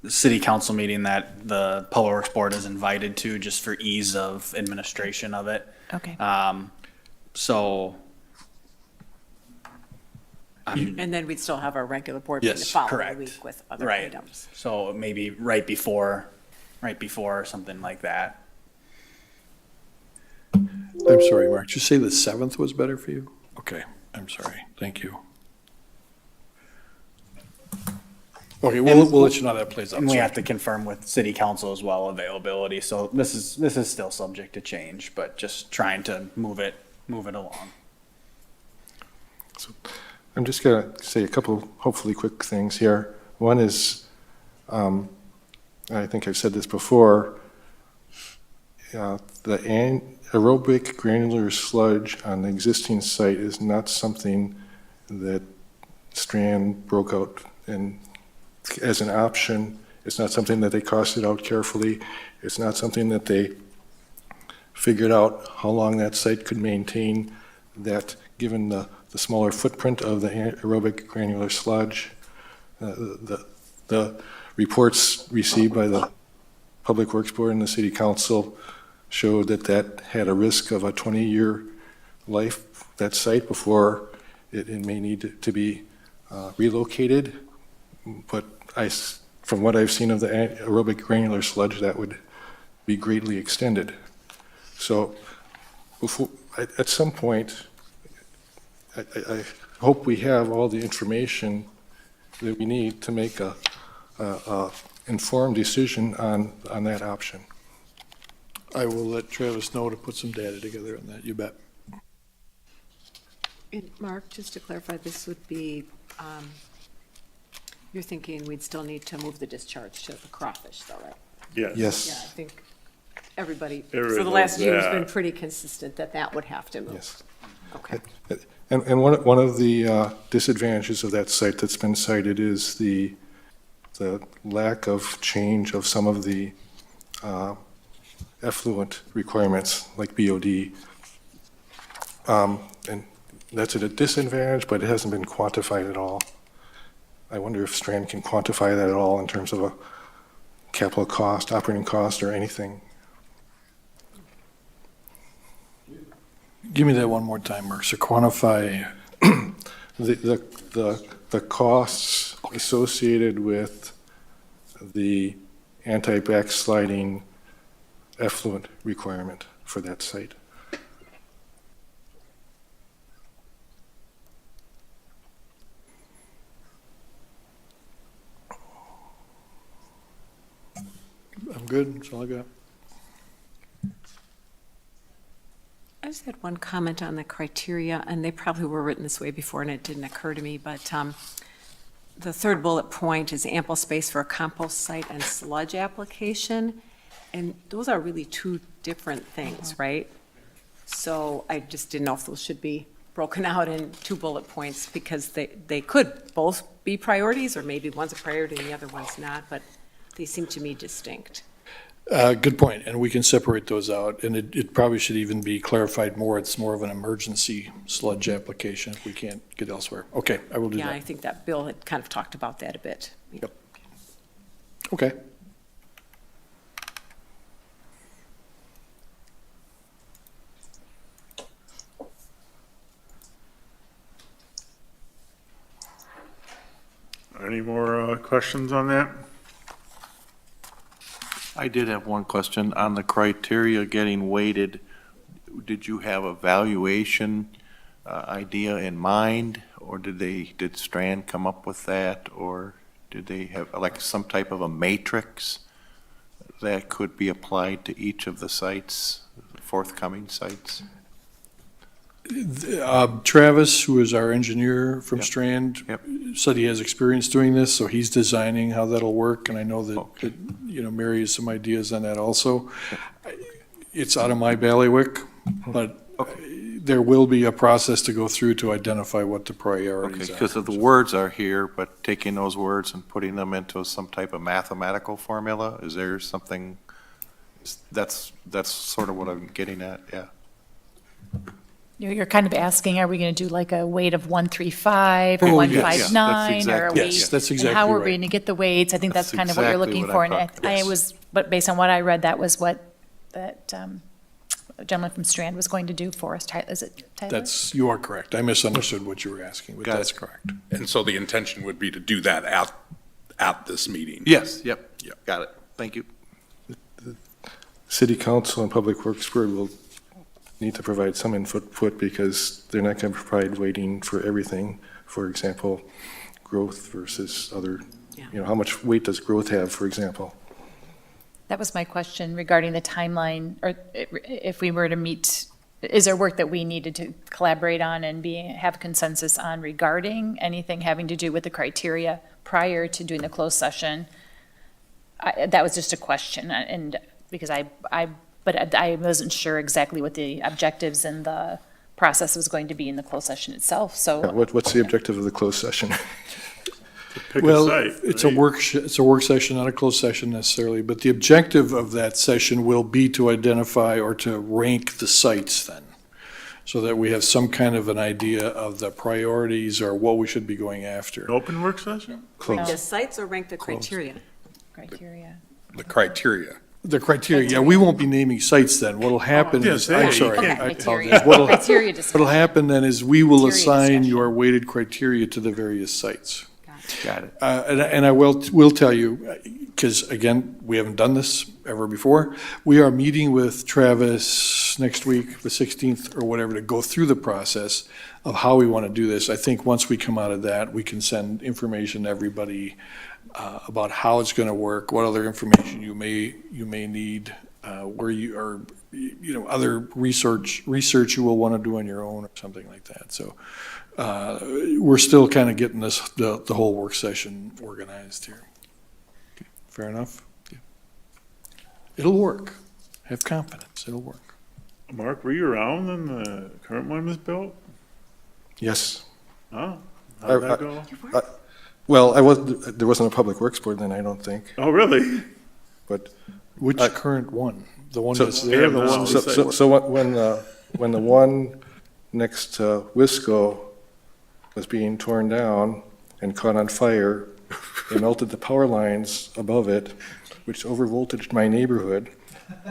city council meeting that the Public Works Board is invited to, just for ease of administration of it. Okay. So. And then we'd still have our regular board meeting the Yes, following correct. week with other Right. items. So maybe right before, or something like that. I'm sorry, Mark. Did you say the 7th was better for you? Okay, I'm sorry. Thank you. Okay, we'll let you know how that plays out. And we Sorry. have to confirm with city council as well availability. So this is still subject to change, but just trying to move it along. I'm just going to say a couple, hopefully quick things here. One is, I think I've said this before, the aerobic granular sludge on the existing site is not something that Strand broke out and as an option. It's not something that they costed out carefully. It's not something that they figured out how long that site could maintain that, given the smaller footprint of the aerobic granular sludge. The reports received by the Public Works Board and the City Council showed that that had a risk of a 20-year life, that site, before it may need to be relocated. But from what I've seen of the aerobic granular sludge, that would be greatly extended. So at some point, I hope we have all the information that we need to make a informed decision on that option. I will let Travis know to put some data together on that, you bet. And Mark, just to clarify, this would be, you're thinking we'd still need to move the discharge to the crawfish though, right? Yes. Yes. Yeah, I think everybody, for Everybody the last knows year, has that. been pretty consistent that that would have to move. Yes. Okay. And one of the disadvantages of that site that's been cited is the lack of change of some of the effluent requirements, like BOD. And that's at a disadvantage, but it hasn't been quantified at all. I wonder if Strand can quantify that at all in terms of a capital cost, operating cost, or anything. Give me that one more time, Mark. So quantify, The costs associated with the anti-backsliding effluent requirement for that site. I'm good, that's all I got. I just had one comment on the criteria, and they probably were written this way before, and it didn't occur to me, but the third bullet point is ample space for a compost site and sludge application, and those are really two different things, right? So I just didn't know if those should be broken out in two bullet points, because they could both be priorities, or maybe one's a priority and the other one's not, but they seem to me distinct. Good point, and we can separate those out, and it probably should even be clarified more. It's more of an emergency sludge application if we can't get elsewhere. Okay, I will do Yeah, I that. think that Bill had kind of talked about that a bit. Okay. Any more questions on that? I did have one question on the criteria getting weighted. Did you have a valuation idea in mind, or did Strand come up with that, or did they have like some type of a matrix that could be applied to each of the sites, forthcoming sites? Travis, who is our engineer from Yep. Strand, Yep. said he has experience doing this, so he's designing how that'll work, and I know that, Okay. Mary has some ideas on that also. It's out of my bailiwick, but there will be a process to go through to identify what the Okay, priorities are. because of the words are here, but taking those words and putting them into some type of mathematical formula, is there something, that's sort of what I'm getting at, yeah. You're kind of asking, are we going to do like a weight of 135 or Oh, yes. 159 or a exactly- weight? Yes, that's And exactly how are we right. going to get the weights? I think that's That's kind of what you're exactly looking what for. I'm And talking- I yes. was, but based on what I read, that was what that gentleman from Strand was going to do for us. Is it Tyler? You are correct. I misunderstood what you were asking, but Got that's it. correct. And so the intention would be to do that at this meeting? Yes, yep, got it, thank you. City Council and Public Works Board will need to provide some input because they're not going to provide weighting for everything. For example, growth versus other, Yeah. how much weight does growth have, for example? That was my question regarding the timeline, or if we were to meet, is there work that we needed to collaborate on and have consensus on regarding anything having to do with the criteria prior to doing the closed session? That was just a question, and because but I wasn't sure exactly what the objectives and the process was going to be in the closed session itself, so. What's the objective of the closed session? Pick a Well, site, it's a right? it's a work session, not a closed session necessarily, but the objective of that session will be to identify or to rank the sites then, so that we have some kind of an idea of the priorities or what we should be going after. An open work session? Rank the sites or rank the criteria? Criteria. The criteria. The criteria, yeah, we won't be naming sites then. What'll happen Yeah, is, say I'm it. sorry. You Okay, can't- I criteria, apologize. What'll criteria discussion. what'll happen then is we will Criteria assign discussion. your weighted criteria to the various sites. Got it. And I will tell you, because again, we haven't done this ever before. We are meeting with Travis next week, the 16th or whatever, to go through the process of how we want to do this. I think once we come out of that, we can send information to everybody about how it's going to work, what other information you may need, where you are, other research you will want to do on your own or something like that. So we're still kind of getting the whole work session organized here. Fair enough? Yeah. It'll work. Have confidence. It'll work. Mark, were you around when the current one was built? Yes. Oh, how'd that go? Well, there wasn't a Public Works Board then, I don't think, Oh, really? but. Which current one? The one So- that's there? the one- So when the one next to Wisco was being torn down and caught on fire, they melted the power lines above it, which overvoltaged my neighborhood,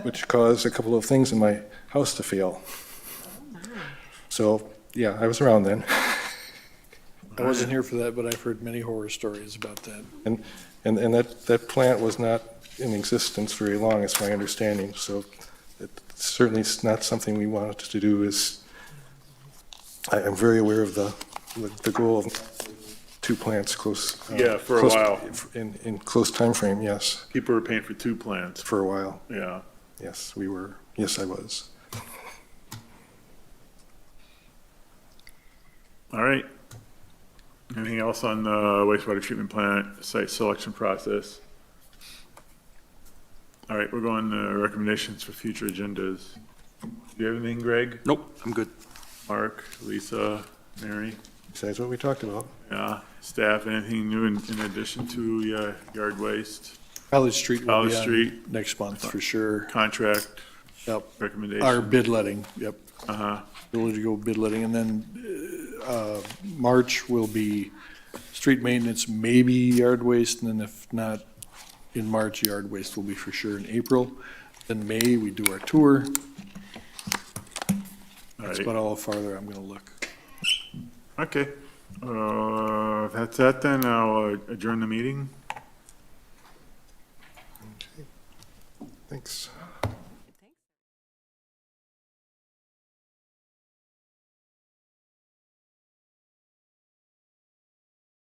which caused a couple of things in my house to fail. So, yeah, I was around then. I wasn't here for that, but I've heard many horror stories about that. And that plant was not in existence very long, is my understanding, so it certainly is not something we wanted to do. I'm very aware of the goal of 2 plants close. Yeah, for a close- while. In close time frame, yes, People were paying for 2 plants, for a while, yeah. yes, we were, yes, I was. All right. Anything else on the wastewater treatment plant site selection process? All right, we're going to recommendations for future agendas. Do you have anything, Greg? Nope, I'm good. Mark, Lisa, Mary? Besides what we talked about. Yeah, staff, anything new in addition to yard waste, College Street will College be on Street. next month for sure. contract, Yep. recommendation? Our bid letting, yep. Uh-huh, Ability to go bid letting, and then March will be street maintenance, maybe yard waste, and then if not in March, yard waste will be for sure in April. Then May, we do our tour. all That's right, about all farther I'm gonna look. okay. I've had That's that then. I'll adjourn the meeting. Thanks.